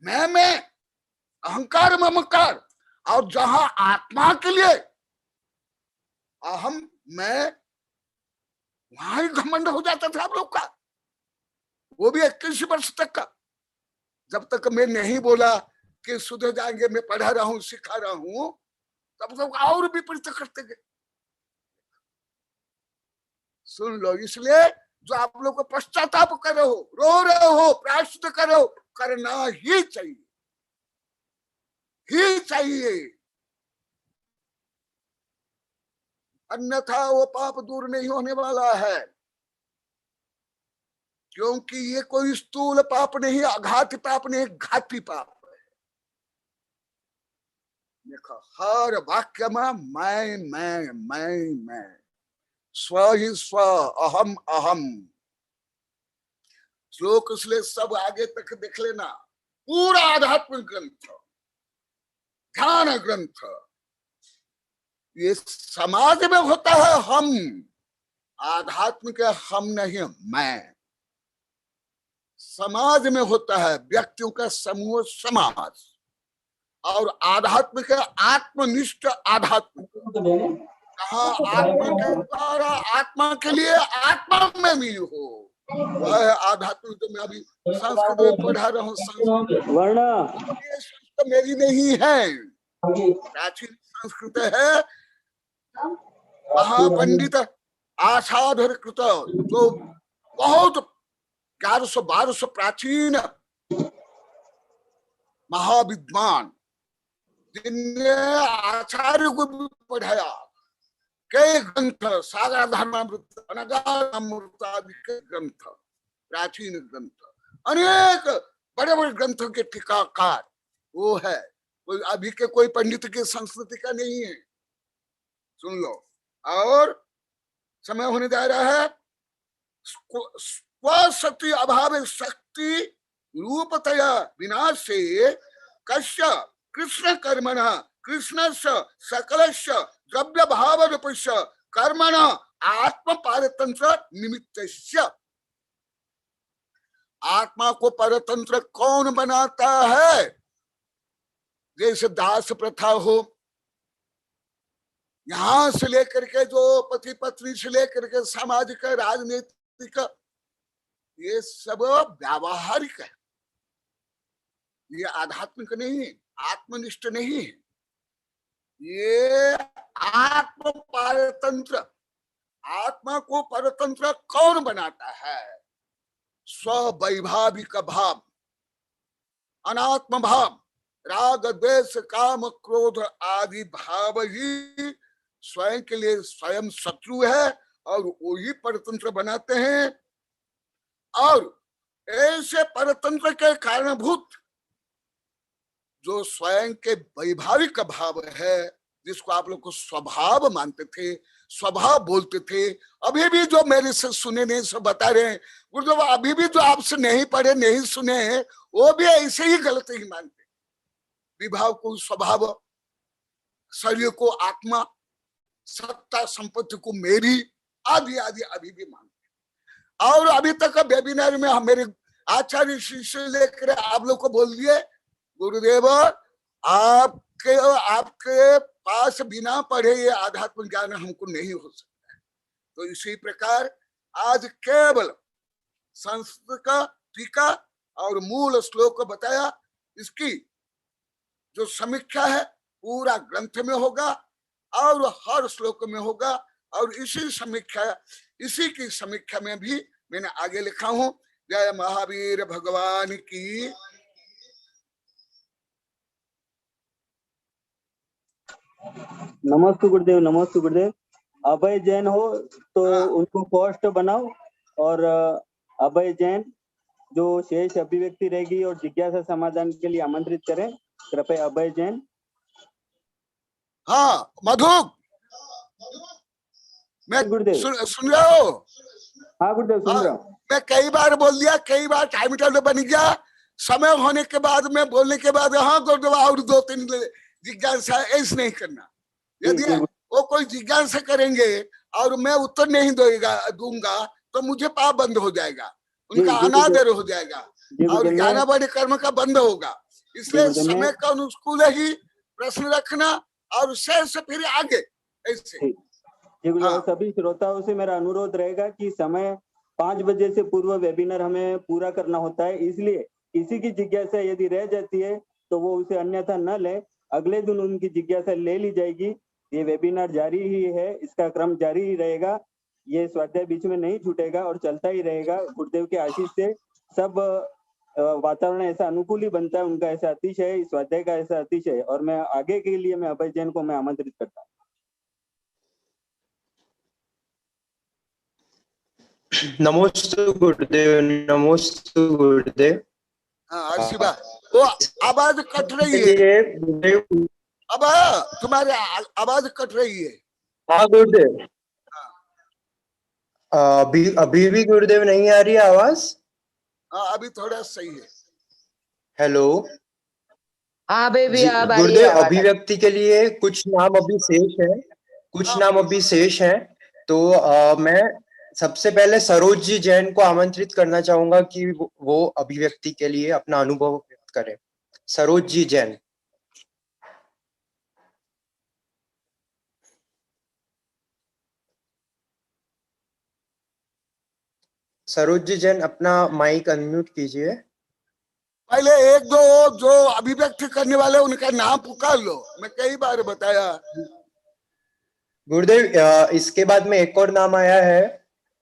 मैं अहंकार ममकार। और जहां आत्मा के लिए अहम मैं, वहां ही घमंड हो जाता था आप लोग का। वो भी 21 वर्ष तक का। जब तक मैं नहीं बोला कि सुधर जाएंगे, मैं पढ़ा रहा हूं, सिखा रहा हूं, तब तक और भी विपरीत करते गए। सुन लो, इसलिए जो आप लोग को पश्चाताप कर रहे हो, रो रहे हो, प्रायश्चित कर रहे हो, करना ही चाहिए, ही चाहिए। अन्यथा वो पाप दूर नहीं होने वाला है। क्योंकि ये कोई स्थूल पाप नहीं, आघाती पाप नहीं, घाती पाप है। देखो हर वाक्य में मैं, स्व ही स्व, अहम अहम। श्लोक इसलिए सब आगे तक देख लेना। पूरा आध्यात्मिक ग्रंथ, ध्यान ग्रंथ। ये समाज में होता है हम, आध्यात्मिक हम नहीं, मैं। समाज में होता है व्यक्तियों का समूह, समाज। और आध्यात्मिक आत्मनिष्ठ आध्यात्मिक, कहा आत्मा के द्वारा आत्मा के लिए आत्मा में भी हो, वह आध्यात्मिक। तो मैं अभी संस्कृत में पढ़ा रहा हूँ। संस्कृत मेरी नहीं है, प्राचीन संस्कृत है, महापंडित आसाधर कृत, जो बहुत 1100-1200 प्राचीन महाविद्वान, जिनने आचार्य को भी पढ़ाया। कई ग्रंथ, सागर धर्मामृत, अनगामृत आदि के ग्रंथ, प्राचीन ग्रंथ, अनेक बड़े बड़े ग्रंथों के टीकाकार वो है। कोई अभी के कोई पंडित की संस्कृति का नहीं है। सुन लो। और समय होने जा रहा है। स्वशक्ति अभाव शक्ति रूपतया विनाशे कस्य कृष्ण कर्मण कृष्णस्य सकलस्य द्रव्य भाव रूपस्य कर्मण आत्म पारतंत्र निमित्तस्य। आत्मा को परतंत्र कौन बनाता है? जैसे दास प्रथा हो, यहां से लेकर के जो पति पत्नी से लेकर के सामाजिक राजनीतिक, ये सब व्यावहारिक है, ये आध्यात्मिक नहीं है, आत्मनिष्ठ नहीं है। ये आत्म पारतंत्र, आत्मा को परतंत्र कौन बनाता है? स्ववैभाविक भाव, अनात्म भाव, राग द्वेष काम क्रोध आदि भाव ही स्वयं के लिए स्वयं शत्रु है और वही परतंत्र बनाते हैं। और ऐसे परतंत्र के कारणभूत जो स्वयं के वैभाविक भाव है, जिसको आप लोग को स्वभाव मानते थे, स्वभाव बोलते थे, अभी भी जो मेरे से सुने नहीं सब बता रहे हैं गुरुदेव, अभी भी जो आपसे नहीं पढ़े नहीं सुने हैं वो भी ऐसे ही गलत ही मानते, विभाव को स्वभाव, शरीर को आत्मा, सत्ता संपत्ति को मेरी, आदि आदि अभी भी मानते। और अभी तक वेबिनार में हम मेरे आचार्य शिष्य लेकर आप लोग को बोल दिए गुरुदेव आपके पास बिना पढ़े ये आध्यात्म ज्ञान हमको नहीं हो सकता है। तो इसी प्रकार आज केवल संस्कृत का टीका और मूल श्लोक बताया, इसकी जो समीक्षा है पूरा ग्रंथ में होगा और हर श्लोक में होगा। और इसी की समीक्षा में भी मैंने आगे लिखा हूं। जय महावीर भगवान की। नमस्ते गुरुदेव, नमस्ते गुरुदेव। अभय जैन हो तो उनको पोस्ट बनाओ, और अभय जैन जो शेष अभिव्यक्ति रहेगी और जिज्ञासा समाधान के लिए आमंत्रित करें कृपया। अभय जैन। हाँ मधु, मैं गुरुदेव सुन रहा हूँ। हाँ गुरुदेव सुन रहा हूँ। मैं कई बार बोल दिया, कई बार टाइम टेबल बन गया, समय होने के बाद में बोलने के बाद हाँ गुरुदेव और 2-3 जिज्ञासा ऐसे नहीं करना। यदि वो कोई जिज्ञासा करेंगे और मैं उत्तर नहीं दूंगा तो मुझे पाप बंद हो जाएगा, उनका अनादर हो जाएगा और ज्ञानावधि कर्म का बंद होगा। इसलिए समय का अनुकूल ही प्रश्न रखना और शेष फिर आगे ऐसे। सभी श्रोताओं से मेरा अनुरोध रहेगा कि समय 5 बजे से पूर्व वेबिनार हमें पूरा करना होता है, इसलिए किसी की जिज्ञासा यदि रह जाती है तो वो उसे अन्यथा न ले, अगले दिन उनकी जिज्ञासा ले ली जाएगी। ये वेबिनार जारी ही है, इसका क्रम जारी ही रहेगा, ये स्वाध्याय बीच में नहीं छूटेगा और चलता ही रहेगा। गुरुदेव के आशीष से सब वातावरण ऐसा अनुकूल ही बनता है, उनका ऐसा अतिशय, स्वाध्याय का ऐसा अतिशय। और मैं आगे के लिए मैं अभय जैन को मैं आमंत्रित करता हूँ। नमोस्तु गुरुदेव, नमोस्तु गुरुदेव। हाँ आशीर्वाद। वो आवाज कट रही है गुरुदेव, अब तुम्हारी आवाज कट रही है। हाँ गुरुदेव, अभी भी गुरुदेव नहीं आ रही है आवाज? हाँ अभी थोड़ा सही है। हेलो। हाँ बेबी अब आ रही है गुरुदेव, आवाज। अभिव्यक्ति के लिए कुछ नाम अभी शेष है, कुछ नाम अभी शेष है। तो मैं सबसे पहले सरोज जी जैन को आमंत्रित करना चाहूंगा कि वो अभिव्यक्ति के लिए अपना अनुभव व्यक्त करें। सरोज जी जैन। सरोज जी जैन अपना माइक अनम्यूट कीजिए। पहले एक दो जो अभिव्यक्ति करने वाले उनका नाम पुकार लो, मैं कई बार बताया। गुरुदेव इसके बाद में एक और नाम आया है,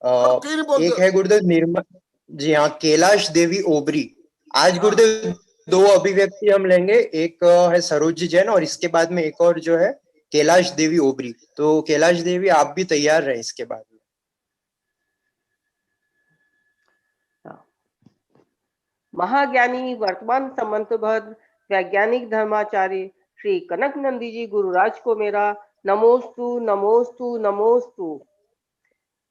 एक है गुरुदेव निर्मल जी, हाँ, कैलाश देवी ओबरी। आज गुरुदेव 2 अभिव्यक्ति हम लेंगे, एक है सरोज जी जैन और इसके बाद में एक और जो है कैलाश देवी ओबरी। तो कैलाश देवी आप भी तैयार रहे इसके बाद में। महाज्ञानी वर्तमान समंतभद्र वैज्ञानिक धर्माचार्य श्री कनक नंदी जी गुरुराज को मेरा नमोस्तु नमोस्तु नमोस्तु।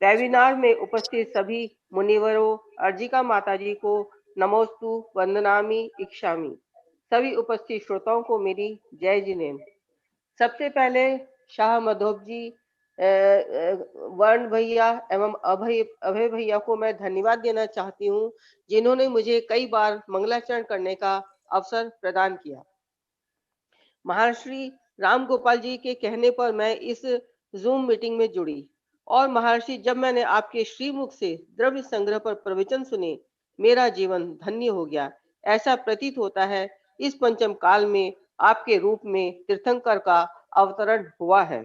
वेबिनार में उपस्थित सभी मुनिवरों, अर्जिका माताजी को नमोस्तु वंदनामि इक्षामि। सभी उपस्थित श्रोताओं को मेरी जय जिनेन्द्र। सबसे पहले शाह मधोब जी, वर्ण भैया एवं अभय भैया को मैं धन्यवाद देना चाहती हूँ, जिन्होंने मुझे कई बार मंगलाचरण करने का अवसर प्रदान किया। महर्षि राम गोपाल जी के कहने पर मैं इस जूम मीटिंग में जुड़ी और महर्षि जब मैंने आपके श्रीमुख से द्रव्य संग्रह पर प्रवचन सुने, मेरा जीवन धन्य हो गया। ऐसा प्रतीत होता है इस पंचम काल में आपके रूप में तीर्थंकर का अवतरण हुआ है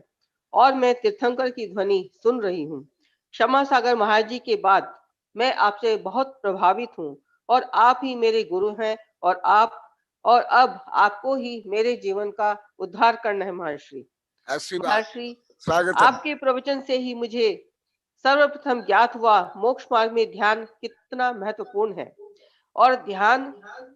और मैं तीर्थंकर की ध्वनि सुन रही हूँ। क्षमा सागर महाराज जी के बाद मैं आपसे बहुत प्रभावित हूँ और आप ही मेरे गुरु हैं और अब आपको ही मेरे जीवन का उद्धार करना है। महर्षि आपके प्रवचन से ही मुझे सर्वप्रथम ज्ञात हुआ मोक्ष मार्ग में ध्यान कितना महत्वपूर्ण है और ध्यान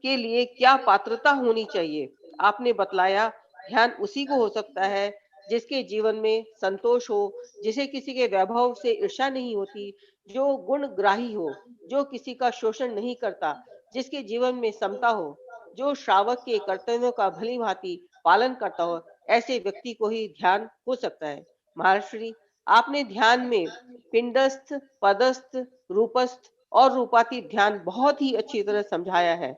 के लिए क्या पात्रता होनी चाहिए। आपने बतलाया ध्यान उसी को हो सकता है जिसके जीवन में संतोष हो, जिसे किसी के वैभव से ईर्ष्या नहीं होती, जो गुणग्राही हो, जो किसी का शोषण नहीं करता, जिसके जीवन में समता हो, जो श्रावक के कर्तव्यों का भली भांति पालन करता हो, ऐसे व्यक्ति को ही ध्यान हो सकता है। महर्षि आपने ध्यान में पिंडस्थ, पदस्थ, रूपस्थ और रूपातीत ध्यान बहुत ही अच्छी तरह समझाया है।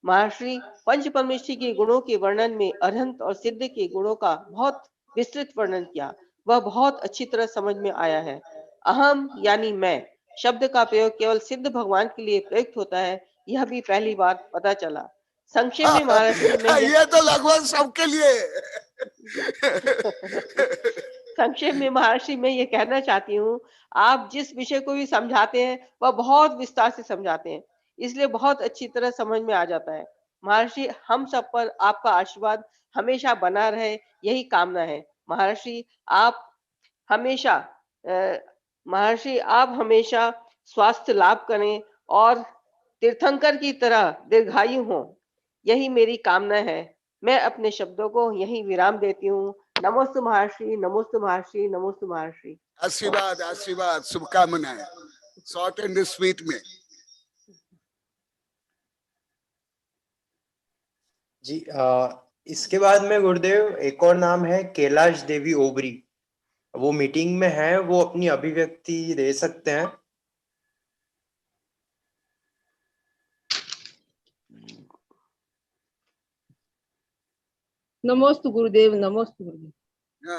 महर्षि पंच परमेश्वरी के गुणों के वर्णन में अरहंत और सिद्ध के गुणों का बहुत विस्तृत वर्णन किया, वह बहुत अच्छी तरह समझ में आया है। अहम यानी मैं शब्द का प्रयोग केवल सिद्ध भगवान के लिए प्रयुक्त होता है, यह भी पहली बार पता चला। संक्षेप में महर्षि ये तो लगभग सबके लिए संक्षेप में महर्षि मैं ये कहना चाहती हूँ, आप जिस विषय को भी समझाते हैं वह बहुत विस्तार से समझाते हैं, इसलिए बहुत अच्छी तरह समझ में आ जाता है। महर्षि हम सब पर आपका आशीर्वाद हमेशा बना रहे, यही कामना है। महर्षि आप हमेशा स्वास्थ्य लाभ करें और तीर्थंकर की तरह दीर्घायु हो, यही मेरी कामना है। मैं अपने शब्दों को यही विराम देती हूँ। नमोस्तु महर्षि, नमोस्तु महर्षि, नमोस्तु महर्षि। आशीर्वाद आशीर्वाद, शुभकामनाएं, शॉर्ट एंड स्वीट में। जी इसके बाद में गुरुदेव एक और नाम है कैलाश देवी ओबरी, वो मीटिंग में है, वो अपनी अभिव्यक्ति दे सकते हैं। नमोस्तु गुरुदेव, नमोस्तु गुरुदेव।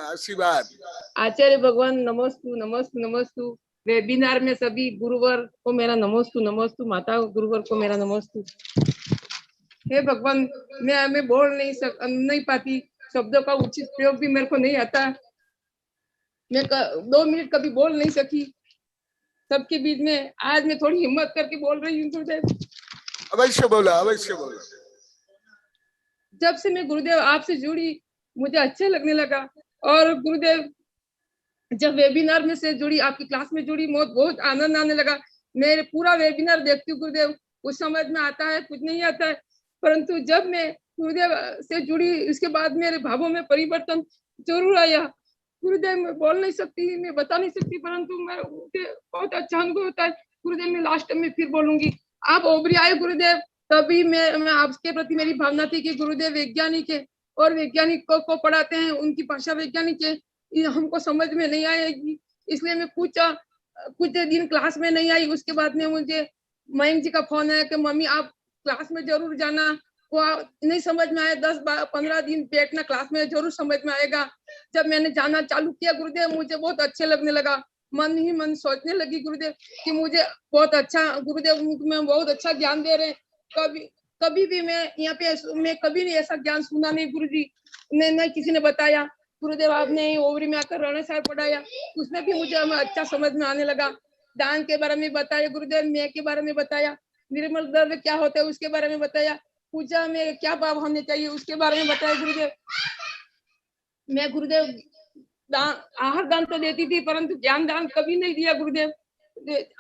आशीर्वाद आचार्य भगवान, नमोस्तु नमोस्तु नमोस्तु। वेबिनार में सभी गुरुवर को मेरा नमोस्तु नमोस्तु, माता गुरुवर को मेरा नमोस्तु। हे भगवान, मैं बोल नहीं पाती, शब्दों का उचित प्रयोग भी मेरे को नहीं आता। मैं 2 मिनट कभी बोल नहीं सकी सबके बीच में। आज मैं थोड़ी हिम्मत करके बोल रही हूँ गुरुदेव। अवश्य बोला, अवश्य बोला। जब से मैं गुरुदेव आपसे जुड़ी मुझे अच्छा लगने लगा, और गुरुदेव जब वेबिनार में से जुड़ी, आपकी क्लास में जुड़ी, बहुत आनंद आने लगा। मेरे पूरा वेबिनार देखती हूँ गुरुदेव, कुछ समझ में आता है, कुछ नहीं आता है, परंतु जब मैं गुरुदेव से जुड़ी इसके बाद मेरे भावों में परिवर्तन जरूर आया। गुरुदेव मैं बोल नहीं सकती, मैं बता नहीं सकती, परंतु मैं बहुत अच्छा अनुभव होता है गुरुदेव। मैं लास्ट में फिर बोलूंगी, आप ओबरी आए गुरुदेव, तभी मैं आपके प्रति मेरी भावना थी कि गुरुदेव वैज्ञानिक है और वैज्ञानिक को पढ़ाते हैं, उनकी भाषा वैज्ञानिक है, ये हमको समझ में नहीं आएगी, इसलिए मैं कुछ दिन क्लास में नहीं आई। उसके बाद में मुझे मयंक जी का फोन आया कि मम्मी आप क्लास में जरूर जाना, वो नहीं समझ में आया 10-15 दिन बैठना, क्लास में जरूर समझ में आएगा। जब मैंने जाना चालू किया गुरुदेव, मुझे बहुत अच्छे लगने लगा, मन ही मन सोचने लगी गुरुदेव कि मुझे बहुत अच्छा, गुरुदेव में बहुत अच्छा ज्ञान दे रहे। कभी भी मैं यहाँ पे मैं कभी नहीं ऐसा ज्ञान सुना नहीं गुरुजी ने, न किसी ने बताया। गुरुदेव आपने ओवरी में आकर रण साहब पढ़ाया, उसमें भी मुझे अच्छा समझ में आने लगा। दान के बारे में बताया गुरुदेव, मैं के बारे में बताया, निर्मल द्रव्य क्या होता है उसके बारे में बताया, पूजा में क्या भाव होने चाहिए उसके बारे में बताया गुरुदेव। मैं गुरुदेव आहार दान तो देती थी, परंतु ज्ञान दान कभी नहीं दिया गुरुदेव।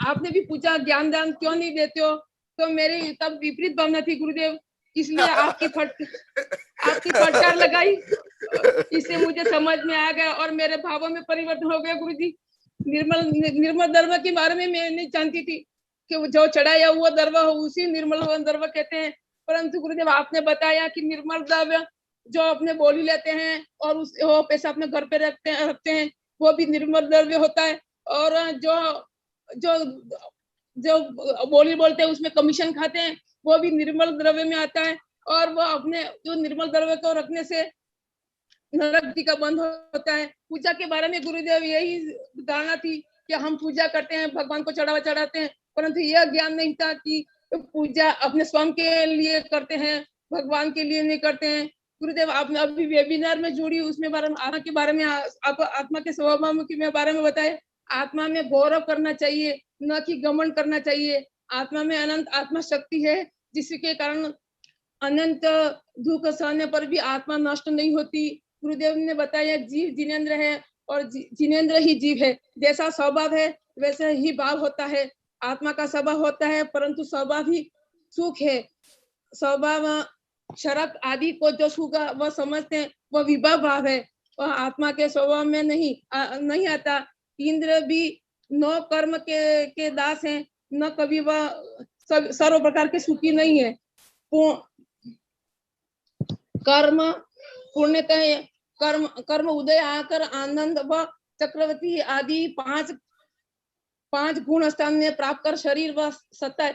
आपने भी पूछा ज्ञान दान क्यों नहीं देते हो, तो मेरी तब विपरीत भावना थी गुरुदेव, इसलिए आपकी फटकार लगाई, इससे मुझे समझ में आ गया और मेरे भावों में परिवर्तन हो गया गुरुजी। निर्मल द्रव्य के बारे में मैं नहीं जानती थी कि जो चढ़ाया हुआ द्रव्य हो उसी निर्मल द्रव्य कहते हैं, परंतु गुरुदेव आपने बताया कि निर्मल द्रव्य जो अपने बोली लेते हैं और वो पैसा अपने घर पे रखते हैं वो भी निर्मल द्रव्य होता है, और जो बोली बोलते हैं उसमें कमीशन खाते हैं वो भी निर्मल द्रव्य में आता है। और वो अपने जो निर्मल द्रव्य को रखने से नरक का बंद होता है। पूजा के बारे में गुरुदेव यही धारणा थी कि हम पूजा करते हैं, भगवान को चढ़ावा चढ़ाते हैं, परंतु यह ज्ञान नहीं था कि पूजा अपने स्वयं के लिए करते हैं, भगवान के लिए नहीं करते हैं। गुरुदेव आपने अभी वेबिनार में जुड़ी उसमें आत्मा के बारे में, आप आत्मा के स्वभाव के बारे में बताए। आत्मा में गौरव करना चाहिए, न कि घमंड करना चाहिए। आत्मा में अनंत आत्मा शक्ति है, जिसके कारण अनंत दुख सहने पर भी आत्मा नष्ट नहीं होती। गुरुदेव ने बताया जीव जिनेंद्र है और जिनेंद्र ही जीव है। जैसा स्वभाव है वैसे ही भाव होता है। आत्मा का स्वभाव होता है, परंतु स्वभाव ही सुख है। स्वभाव शरक आदि को जो सुख वह समझते हैं वह विभाव भाव है, वह आत्मा के स्वभाव में नहीं आता। इंद्र भी नौ कर्म के दास हैं, न कभी वह सर्व प्रकार के सुखी नहीं है। कर्म पुण्यतः कर्म उदय आकर आनंद व चक्रवर्ती आदि पांच गुण स्थान में प्राप्त कर शरीर व सत्ता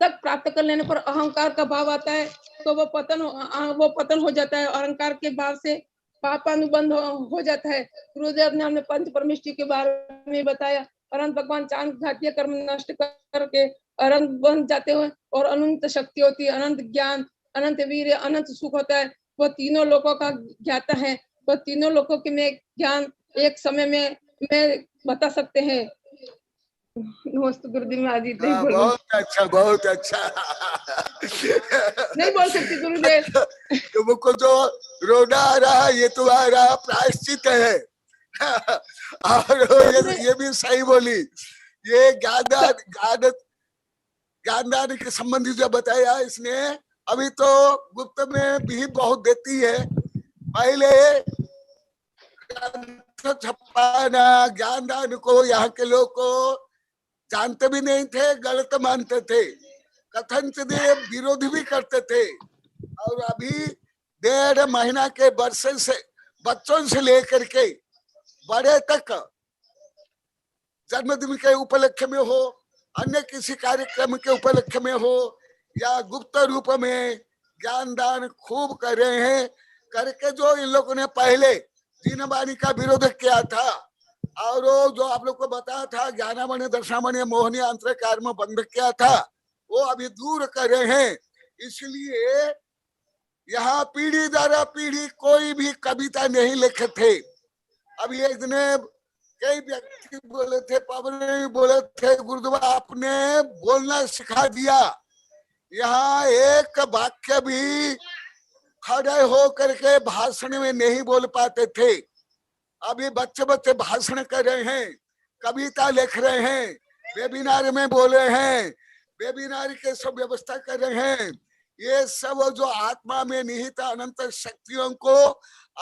तक प्राप्त कर लेने पर अहंकार का भाव आता है, तो वो पतन हो जाता है। अहंकार के भाव से पापानुबंध हो जाता है। गुरुदेव ने हमने पंच परमेष्टि के बारे में बताया। अनंत भगवान चांद घातीय कर्म नष्ट करके अनंत बन जाते हैं और अनंत शक्ति होती है, अनंत ज्ञान, अनंत वीर, अनंत सुख होता है। वो तीनों लोगों का ज्ञाता है। वो तीनों लोगों के में ज्ञान एक समय में बता सकते हैं। नमस्ते गुरुदेव में आदि बहुत अच्छा, बहुत अच्छा। नहीं बोल सकती गुरुदेव। तुमको जो रोना आ रहा ये तुम्हारा प्रायश्चित है। और ये भी सही बोली। ये ज्ञानदान के संबंधी जो बताया इसने, अभी तो गुप्त में भी बहुत देती है। पहले छपाना ज्ञानदान को यहाँ के लोग को जानते भी नहीं थे, गलत मानते थे, कथन से विरोधी भी करते थे। और अभी 1.5 महीना के वर्षे से बच्चों से लेकर के बड़े तक जन्मदिन के उपलक्ष्य में हो, अन्य किसी कार्यक्रम के उपलक्ष्य में हो, या गुप्त रूप में ज्ञानदान खूब कर रहे हैं। करके जो इन लोगों ने पहले दीनवाणी का विरोध किया था और जो आप लोग को बताया था ज्ञानामणि दर्शनामणि मोहनी अंतरकार में बंद किया था, वो अभी दूर कर रहे हैं। इसलिए यहाँ पीढ़ी दर पीढ़ी कोई भी कविता नहीं लिखे थे। अभी एक दिन कई व्यक्ति बोले थे, पवन ने बोले थे, गुरुदेव आपने बोलना सिखा दिया। यहाँ एक वाक्य भी खड़े हो करके भाषण में नहीं बोल पाते थे। अभी बच्चे भाषण कर रहे हैं, कविता लिख रहे हैं, वेबिनार में बोल रहे हैं, वेबिनार के सब व्यवस्था कर रहे हैं। ये सब जो आत्मा में निहित अनंत शक्तियों को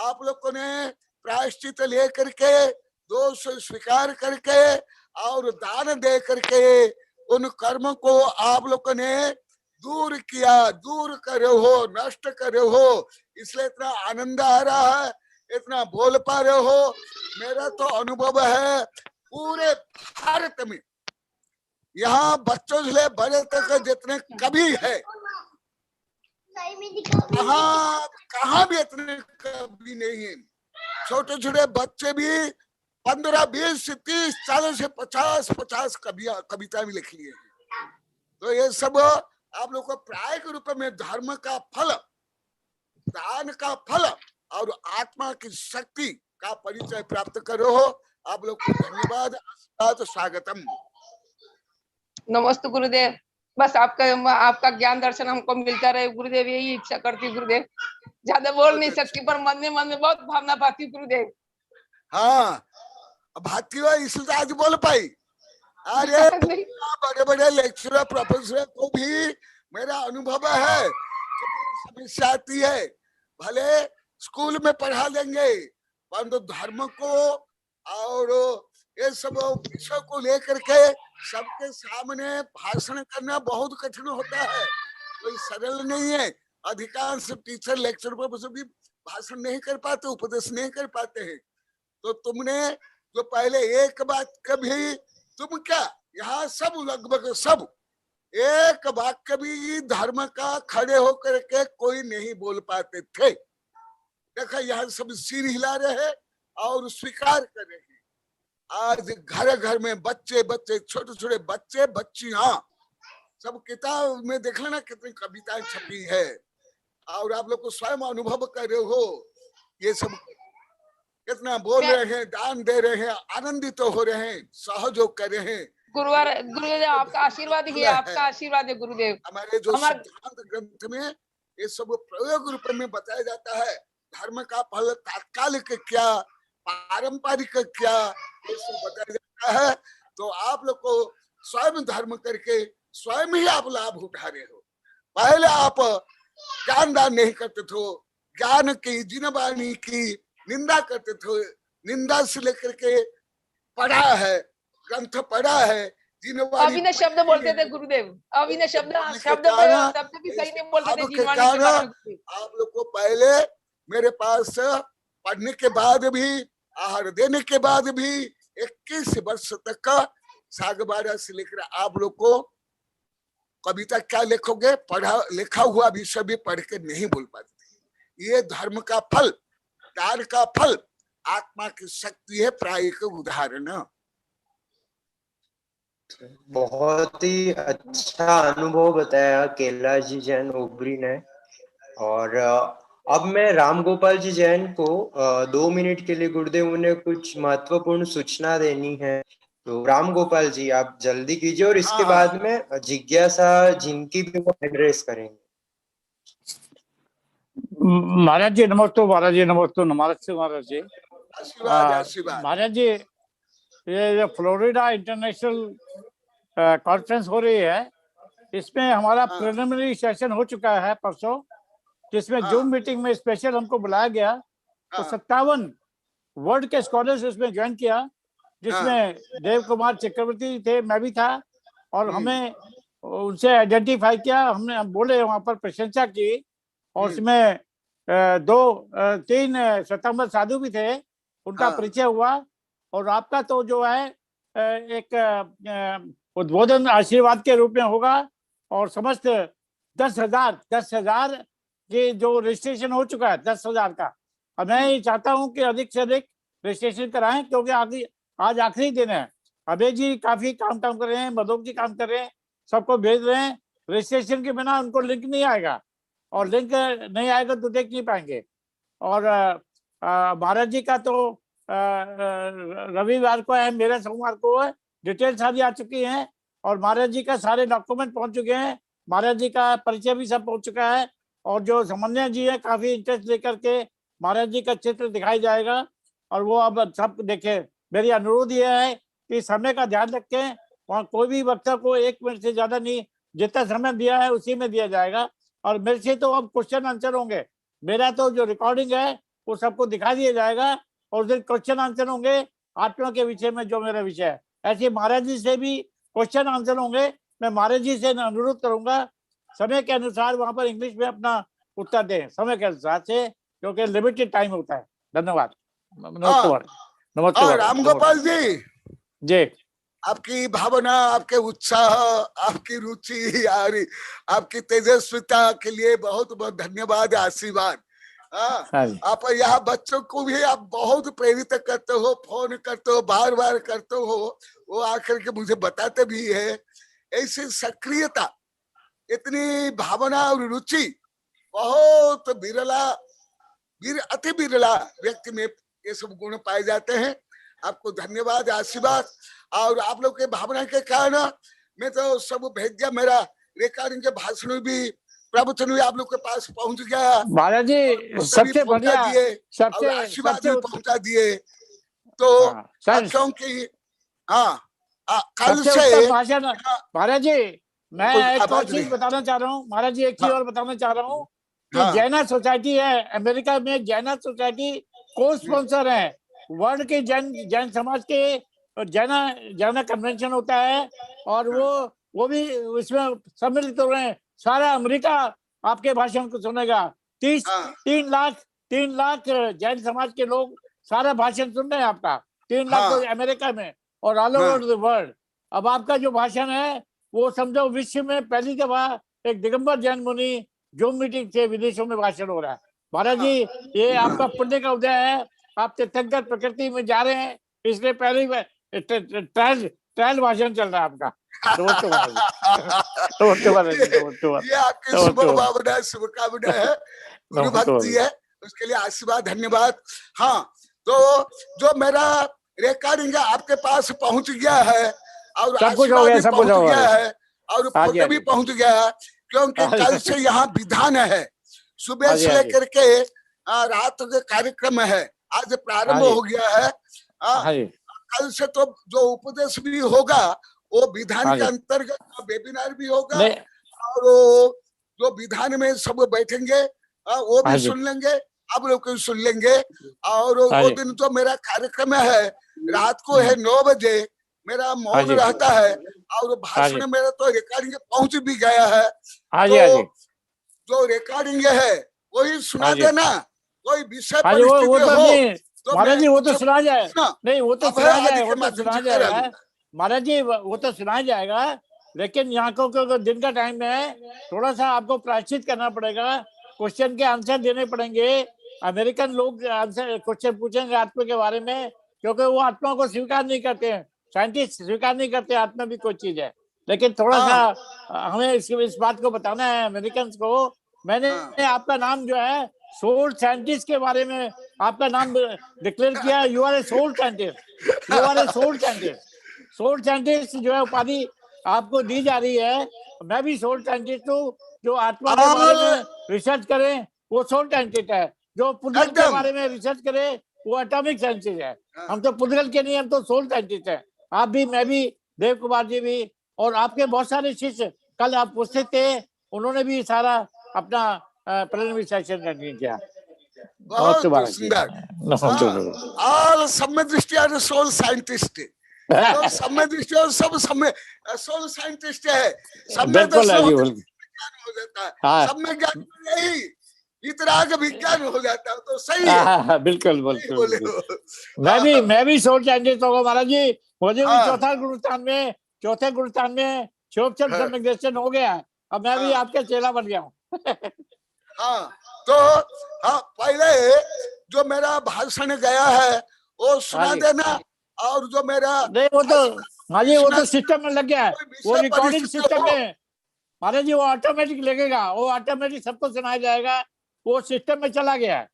आप लोगों ने प्रायश्चित ले करके, दोष स्वीकार करके और दान दे करके उन कर्म को आप लोगों ने दूर किया, दूर करे हो, नष्ट करे हो। इसलिए इतना आनंद आ रहा है, इतना बोल पा रहे हो। मेरा तो अनुभव है पूरे भारत में, यहाँ बच्चों से बड़े तक जितने कवि है, कहाँ भी इतने कवि नहीं है। छोटे छोटे बच्चे भी 15, 20, 30, 40, 50 कविता भी लिख लिए। तो ये सब आप लोग को प्रायिक रूप में धर्म का फल, दान का फल और आत्मा की शक्ति का परिचय प्राप्त करो हो। आप लोग को धन्यवाद, स्वागतम। नमस्ते गुरुदेव। बस आपका ज्ञान दर्शन हमको मिलता रहे गुरुदेव, यही इच्छा करती गुरुदेव। ज्यादा बोल नहीं सकती पर मन में बहुत भावना पाती गुरुदेव। हाँ भाती हो, इसलिए आज बोल पाई। अरे बड़े बड़े लेक्चरर प्रोफेसर को भी मेरा अनुभव है, समस्या आती है। भले स्कूल में पढ़ा देंगे, परंतु धर्म को और ये सब विषय को लेकर के सबके सामने भाषण करना बहुत कठिन होता है, कोई सरल नहीं है। अधिकांश टीचर लेक्चर प्रोफेसर भी भाषण नहीं कर पाते, उपदेश नहीं कर पाते हैं। तो तुमने जो पहले एक बात कभी, तुम क्या यहाँ सब लगभग सब एक वाक्य भी धर्म का खड़े होकर के कोई नहीं बोल पाते थे। देखा यहाँ सब सिर हिला रहे हैं और स्वीकार कर रहे हैं। आज घर घर में बच्चे बच्चे, छोटे छोटे बच्चे बच्चियां, सब किताब में देख लेना कितनी कविताएं छपी है, और आप लोग को स्वयं अनुभव कर रहे हो, ये सब कितना बोल रहे हैं, दान दे रहे हैं, आनंदित तो हो रहे हैं, सहयोग कर रहे हैं। गुरुदेव आपका आशीर्वाद ही है, आपका आशीर्वाद है गुरुदेव। हमारे जो सिद्धांत ग्रंथ में ये सब प्रयोग रूप में बताया जाता है। धर्म का फल तात्कालिक क्या, पारंपरिक क्या, ये सब बताया जाता है। तो आप लोग को स्वयं धर्म करके स्वयं ही आप लाभ उठा रहे हो। पहले आप ज्ञान दान नहीं करते थे, ज्ञान की जिनवाणी की निंदा करते थे, निंदा से लेकर के पढ़ा है, ग्रंथ पढ़ा है, जिनवाणी अभी शब्द बोलते थे गुरुदेव, अभी शब्द भी सही नहीं बोलते थे जिनवाणी के बारे में। आप लोग को पहले मेरे पास पढ़ने के बाद भी, आहार देने के बाद भी 21 वर्ष तक का सागबारा से लेकर आप लोग को कविता क्या लिखोगे, पढ़ा लिखा हुआ विषय भी पढ़ के नहीं बोल पाते। ये धर्म का फल, दान का फल, आत्मा की शक्ति है, प्रायिक उदाहरण। बहुत ही अच्छा अनुभव बताया कैलाश जी जैन ओबरी ने। और अब मैं राम गोपाल जी जैन को 2 मिनट के लिए गुरुदेव ने कुछ महत्वपूर्ण सूचना देनी है, तो राम गोपाल जी आप जल्दी कीजिए, और इसके बाद में जिज्ञासा जिनकी भी वो एड्रेस करेंगे। महाराज जी नमस्ते, महाराज जी नमस्ते, नमस्ते महाराज जी। आशीर्वाद। महाराज जी ये फ्लोरिडा इंटरनेशनल कॉन्फ्रेंस हो रही है, इसमें हमारा प्रिलिमिनरी सेशन हो चुका है परसों, जिसमें जूम मीटिंग में स्पेशल हमको बुलाया गया। तो 57 वर्ल्ड के स्कॉलर्स इसमें ज्वाइन किया, जिसमें देव कुमार चक्रवर्ती थे, मैं भी था, और हमें उनसे आइडेंटिफाई किया, हमने बोले वहां पर प्रशंसा की, और उसमें 2-3 श्वेतांबर साधु भी थे, उनका परिचय हुआ। और आपका तो जो है एक उद्बोधन आशीर्वाद के रूप में होगा, और समस्त 10,000 के जो रजिस्ट्रेशन हो चुका है 10,000 का, अब मैं ये चाहता हूं कि अधिक से अधिक रजिस्ट्रेशन कराएं, क्योंकि आज आखिरी दिन है। अभय जी काफी काम कर रहे हैं, मधुक जी काम कर रहे हैं, सबको भेज रहे हैं। रजिस्ट्रेशन के बिना उनको लिंक नहीं आएगा, और लिंक नहीं आएगा तो देख नहीं पाएंगे। और महाराज जी का तो रविवार को है, मेरे सोमवार को है, डिटेल सारी आ चुकी है, और महाराज जी का सारे डॉक्यूमेंट पहुंच चुके हैं, महाराज जी का परिचय भी सब पहुंच चुका है, और जो समन्वय जी है काफी इंटरेस्ट लेकर के महाराज जी का चित्र दिखाई जाएगा। और वो अब सब देखे। मेरी अनुरोध ये है कि समय का ध्यान रखें, और कोई भी वक्ता को 1 मिनट से ज्यादा नहीं, जितना समय दिया है उसी में दिया जाएगा। और मेरे से तो अब क्वेश्चन आंसर होंगे, मेरा तो जो रिकॉर्डिंग है वो सबको दिखा दिया जाएगा, और उस दिन क्वेश्चन आंसर होंगे आत्मा के विषय में, जो मेरा विषय है। ऐसे महाराज जी से भी क्वेश्चन आंसर होंगे। मैं महाराज जी से अनुरोध करूंगा समय के अनुसार वहां पर इंग्लिश में अपना उत्तर दें, समय के अनुसार से, क्योंकि लिमिटेड टाइम होता है। धन्यवाद। नमस्ते राम गोपाल जी, आपकी भावना, आपके उत्साह, आपकी रुचि और आपकी तेजस्विता के लिए बहुत बहुत धन्यवाद, आशीर्वाद। आप यहाँ बच्चों को भी आप बहुत प्रेरित करते हो, फोन करते हो, बार बार करते हो, वो आकर के मुझे बताते भी है। ऐसी सक्रियता, इतनी भावना और रुचि बहुत विरला, अति विरला व्यक्ति में ये सब गुण पाए जाते हैं। आपको धन्यवाद, आशीर्वाद। और आप लोग के भावना के कारण मैं तो सब भेज दिया, मेरा रिकॉर्डिंग के भाषण भी, प्रवचन भी आप लोग के पास पहुंच गया। महाराज जी सबसे बढ़िया, आशीर्वाद भी पहुंचा दिए। तो बच्चों की कल से भाषण। महाराज जी मैं एक और चीज बताना चाह रहा हूँ, महाराज जी एक चीज और बताना चाह रहा हूँ कि जैना सोसाइटी है अमेरिका में, जैना सोसाइटी को स्पॉन्सर है वर्ल्ड के जैन समाज के जैना कन्वेंशन होता है, और वो भी इसमें सम्मिलित हो रहे हैं। सारा अमेरिका आपके भाषण को सुनेगा। 3 लाख जैन समाज के लोग सारा भाषण सुन रहे हैं आपका। 3 लाख तो अमेरिका में और ऑल ओवर द वर्ल्ड। अब आपका जो भाषण है वो समझो विश्व में पहली दफा एक दिगंबर जैन मुनि जूम मीटिंग से विदेशों में भाषण हो रहा है। महाराज जी, ये आपका पुण्य का उदय है, आप तीर्थंकर प्रकृति में जा रहे हैं, इसलिए पहले ट्रायल भाषण चल रहा है आपका। ये आपकी शुभ भावना, शुभकामना है, गुरु भक्ति है, उसके लिए आशीर्वाद, धन्यवाद। हाँ, तो जो मेरा रिकॉर्डिंग आपके पास पहुंच गया है और सब कुछ हो गया, सब कुछ हो गया है और फोटो भी पहुंच गया, क्योंकि कल से यहाँ विधान है, सुबह से लेकर के रात के कार्यक्रम है, आज प्रारंभ हो गया है। कल से तो जो उपदेश भी होगा वो विधान के अंतर्गत वेबिनार भी होगा, और जो विधान में सब बैठेंगे वो भी सुन लेंगे, आप लोग को सुन लेंगे। और वो दिन तो मेरा कार्यक्रम है, रात को है 9 बजे मेरा मौन रहता है, और भाषण मेरा तो रिकॉर्डिंग पहुंच भी गया है। तो जो रिकॉर्डिंग है वही सुना देना, कोई विषय महाराज जी वो तो सुना जाए, नहीं वो तो सुना जाए, वो तो सुना जाएगा महाराज जी, वो तो सुना जाएगा, लेकिन यहाँ को दिन का टाइम है, थोड़ा सा आपको प्रायश्चित करना पड़ेगा, क्वेश्चन के आंसर देने पड़ेंगे। अमेरिकन लोग आंसर क्वेश्चन पूछेंगे आत्मा के बारे में, क्योंकि वो आत्मा को स्वीकार नहीं करते हैं, साइंटिस्ट स्वीकार नहीं करते आत्मा भी कोई चीज है, लेकिन थोड़ा सा हमें इस बात को बताना है अमेरिकन को। मैंने आपका नाम जो है सोल साइंटिस्ट के बारे में आपका नाम डिक्लेयर किया, you are a soul scientist, you are a soul scientist. Soul scientist जो है उपाधि आपको दी जा रही है, मैं भी सोल साइंटिस्ट हूँ, जो आत्मा के बारे में रिसर्च करे वो सोल साइंटिस्ट है, जो पुद्गल के बारे में रिसर्च करे वो एटॉमिक साइंटिस्ट है। हम तो पुद्गल के नहीं, हम तो सोल साइंटिस्ट है। आप भी, मैं भी, देव कुमार जी भी, और आपके बहुत सारे शिष्य कल आप उपस्थित थे, उन्होंने भी सारा अपना प्रेरणा सेशन कंटिन्यू किया। बहुत सुंदर। ऑल समय दृष्टि सोल साइंटिस्ट, तो समय दृष्टि और सब समय सोल साइंटिस्ट है, समय दर्शन हो जाता है, समय ज्ञान नहीं इतना का विज्ञान हो जाता है, तो सही है। बिल्कुल बिल्कुल। मैं भी सोल साइंटिस्ट होगा महाराज जी, मुझे भी चौथे गुरुस्थान में शिवोपचार हो गया, अब मैं भी आपके चेला बन गया हूँ। हाँ, तो हाँ, पहले जो मेरा भाषण गया है वो सुना देना, और जो मेरा नहीं वो तो हाँ जी, वो तो सिस्टम में लग गया है, वो रिकॉर्डिंग सिस्टम में महाराज जी, वो ऑटोमेटिक लगेगा, वो ऑटोमेटिक सबको सुनाया जाएगा, वो सिस्टम में चला गया है।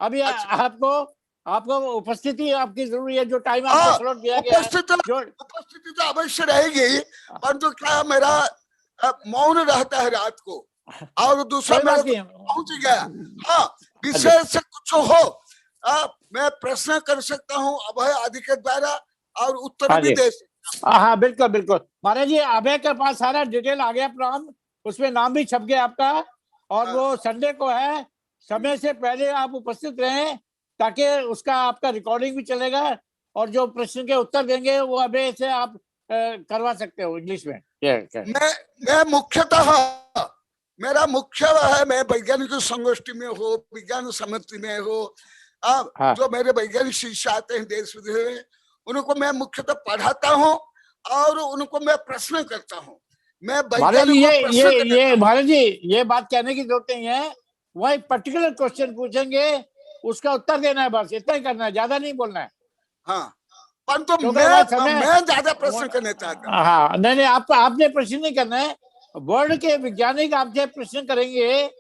अभी आपको उपस्थिति आपकी जरूरी है, जो टाइम आपको स्लॉट दिया गया है, उपस्थिति तो अवश्य रहेगी, परंतु क्या मेरा मौन रहता है रात को, और दूसरा मेरा पहुंच गया। हाँ, विषय से कुछ हो मैं प्रश्न कर सकता हूँ अभय आदि के द्वारा, और उत्तर भी दे सकता हूँ। हाँ बिल्कुल बिल्कुल महाराज जी, अभय के पास सारा डिटेल आ गया प्रोग्राम, उसमें नाम भी छप गया आपका, और वो संडे को है, समय से पहले आप उपस्थित रहें, ताकि उसका आपका रिकॉर्डिंग भी चलेगा, और जो प्रश्न के उत्तर देंगे वो अभय से आप करवा सकते हो इंग्लिश में। मैं मुख्यतः मेरा मुख्य है, मैं वैज्ञानिक संगोष्ठी में हो, विज्ञान समिति में हो, जो मेरे वैज्ञानिक शिष्य आते हैं देश विदेश में, उनको मैं मुख्यतः पढ़ाता हूँ और उनको मैं प्रश्न करता हूँ। मैं ये महाराज जी, ये बात कहने की जरूरत नहीं है, वही पर्टिकुलर क्वेश्चन पूछेंगे, उसका उत्तर देना है, बस इतना ही करना है, ज्यादा नहीं बोलना है। हाँ, परंतु मैं ज्यादा प्रश्न करना चाहता हूँ। हाँ नहीं, आपने प्रश्न नहीं करना है, वर्ल्ड के वैज्ञानिक आपसे प्रश्न करेंगे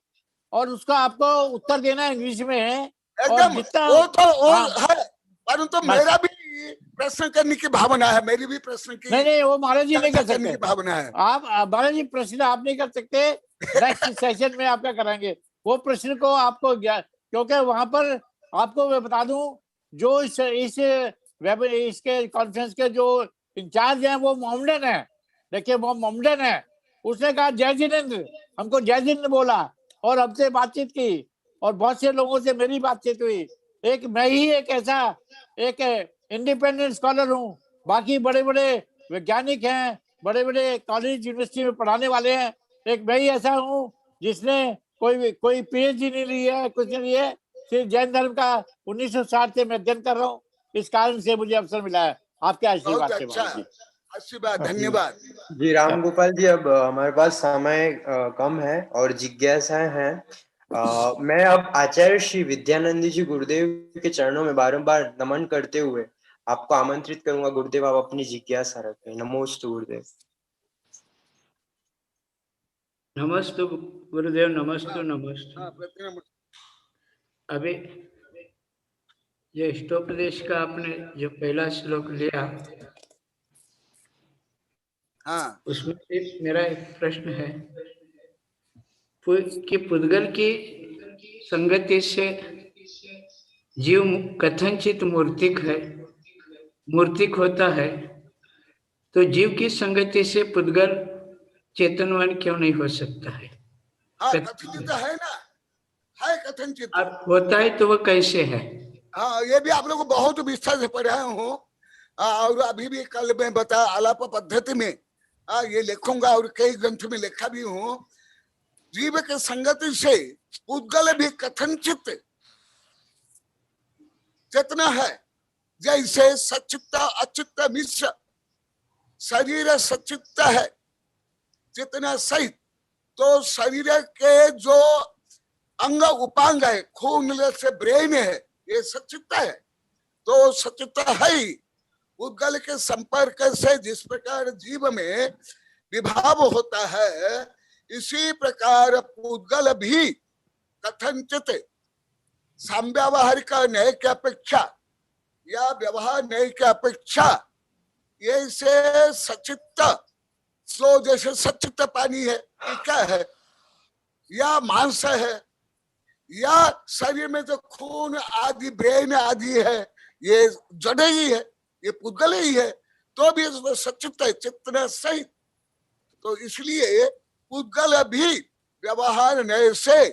और उसका आपको उत्तर देना है इंग्लिश में, एकदम वो तो है, परंतु मेरा भी प्रश्न करने की भावना है, मेरी भी प्रश्न की नहीं वो महाराज जी नहीं कर सकते, भावना है। आप महाराज जी प्रश्न आप नहीं कर सकते, नेक्स्ट सेशन में आपका कराएंगे वो प्रश्न को आपको, क्योंकि वहां पर आपको मैं बता दूं, जो इसके कॉन्फ्रेंस के जो इंचार्ज हैं वो मोहम्मदन है, देखिए वो मोहम्मदन है, उसने कहा जय जिनेंद्र, हमको जय जिनेंद्र बोला और हमसे बातचीत की, और बहुत से लोगों से मेरी बातचीत हुई, एक मैं ही एक ऐसा एक इंडिपेंडेंट स्कॉलर हूँ, बाकी बड़े बड़े वैज्ञानिक हैं, बड़े बड़े कॉलेज यूनिवर्सिटी में पढ़ाने वाले हैं, एक मैं ही ऐसा हूँ जिसने कोई पीएचडी नहीं ली है, कुछ नहीं ली है, सिर्फ जैन धर्म का 1960 से मैं अध्ययन कर रहा हूँ, इस कारण से मुझे अवसर मिला है आपके आशीर्वाद से। आशीर्वाद, धन्यवाद जी। राम गोपाल जी, अब हमारे पास समय कम है और जिज्ञासाएं हैं, मैं अब आचार्य श्री विद्यानंद जी गुरुदेव के चरणों में बारंबार नमन करते हुए आपको आमंत्रित करूंगा गुरुदेव, आप अपनी जिज्ञासा रखें। नमोस्तु गुरुदेव। नमस्तु गुरुदेव, नमस्तु नमस्तु। अभी ये इष्टोपदेश का आपने जो पहला श्लोक लिया, उसमें मेरा एक प्रश्न है कि पुद्गल की संगति से जीव कथनचित मूर्तिक होता है, तो जीव की संगति से पुद्गल चेतनवान क्यों नहीं हो सकता है? कथनचित है ना, है कथनचित। होता है तो वो कैसे है? हाँ, ये भी आप लोग बहुत विस्तार से पढ़ा हूँ, और अभी भी कल मैं बता आलाप पद्धति में ये लिखूंगा और कई ग्रंथ में लिखा भी हूँ। जीव के संगति से पुद्गल भी कथनचित चेतना है, जैसे सचित्त अचित्त मिश्र शरीर सचित्त है चेतना सहित, तो शरीर के जो अंग उपांग है, खून से ब्रेन है, ये सचित्त है, तो सचित्त है ही। पुद्गल के संपर्क से जिस प्रकार जीव में विभाव होता है, इसी प्रकार पुद्गल भी कथनचित सांव्यावहारिक न्याय की अपेक्षा या व्यवहार न्याय की अपेक्षा ये से सचित्त, सो जैसे सचित्त पानी है, ये क्या है? या मांस है, या शरीर में जो खून आदि ब्रेन आदि है, ये जड़ ही है, ये पुद्गल ही है, तो भी इसमें सचित्त है, चित्त सहित। तो इसलिए पुद्गल भी व्यवहार न्याय से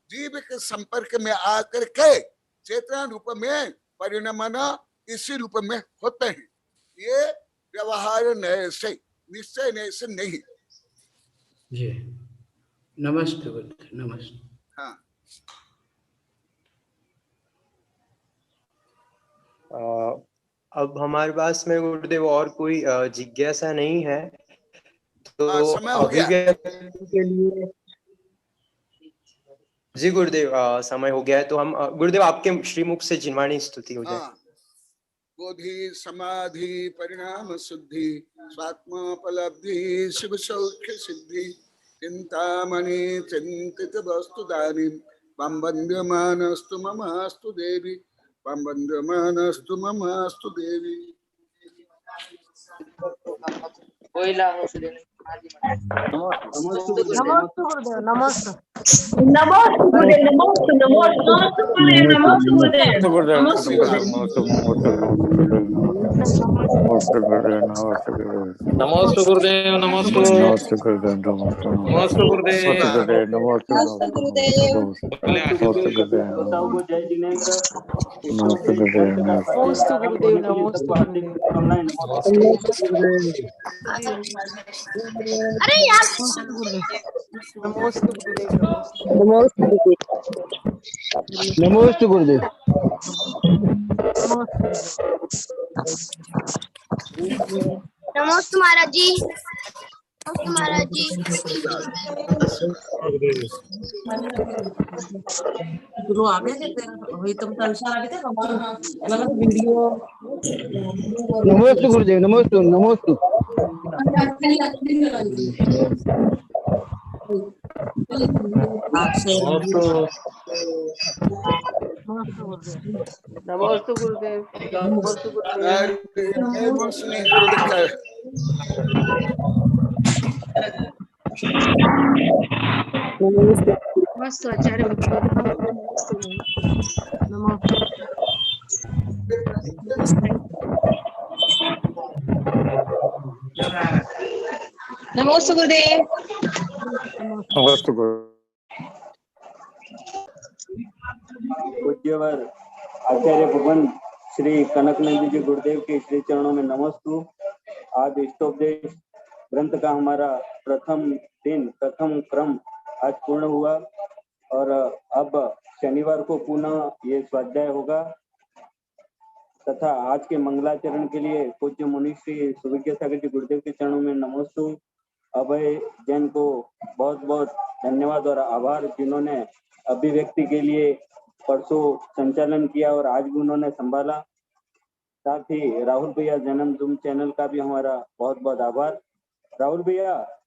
जीव के संपर्क में आकर के चेतना रूप में परिणमन इसी रूप में होते हैं। ये व्यवहार न्याय से, निश्चय न्याय से नहीं। जी, नमस्ते नमस्ते। हाँ, अब हमारे पास में गुरुदेव और कोई जिज्ञासा नहीं है, तो अभिव्यक्ति के लिए जी गुरुदेव समय हो गया है, तो हम गुरुदेव आपके श्रीमुख से जिनवाणी स्तुति हो जाए। बोधि समाधि परिणाम शुद्धि स्वात्मोपलब्धि शिव सौख्य सिद्धि चिंतामणि चिंतित वस्तु दानी मम वन्द्यमानस्तु ममास्तु देवी, मम वन्द्यमानस्तु ममास्तु देवी। अरे यार नमोस्तु गुरुदेव। नमोस्तु महाराज जी। महाराज जी गुरु आगे वही तुम संसार आगे थे हमारा वीडियो। नमोस्तु गुरुदेव। नमोस्तु नमोस्तु नमोस्तु गुरुदेव। नमोस्तु मस्त आचार्य नमोस्तु गुरुदेव। नमस्ते पूज्यवर आचार्य भगवान श्री कनकनंदी जी गुरुदेव के श्री चरणों में नमस्तु। आज इष्टोपदेश ग्रंथ का हमारा प्रथम क्रम आज पूर्ण हुआ और अब शनिवार को पुनः ये स्वाध्याय होगा तथा आज के मंगलाचरण के लिए पूज्य मुनि श्री सुविज्ञ सागर जी गुरुदेव के चरणों में नमस्तु। अभय जैन को बहुत बहुत धन्यवाद और आभार, जिन्होंने अभिव्यक्ति के लिए परसों संचालन किया और आज भी उन्होंने संभाला। साथ ही राहुल भैया जन्म धूम चैनल का भी हमारा बहुत बहुत आभार। राहुल भैया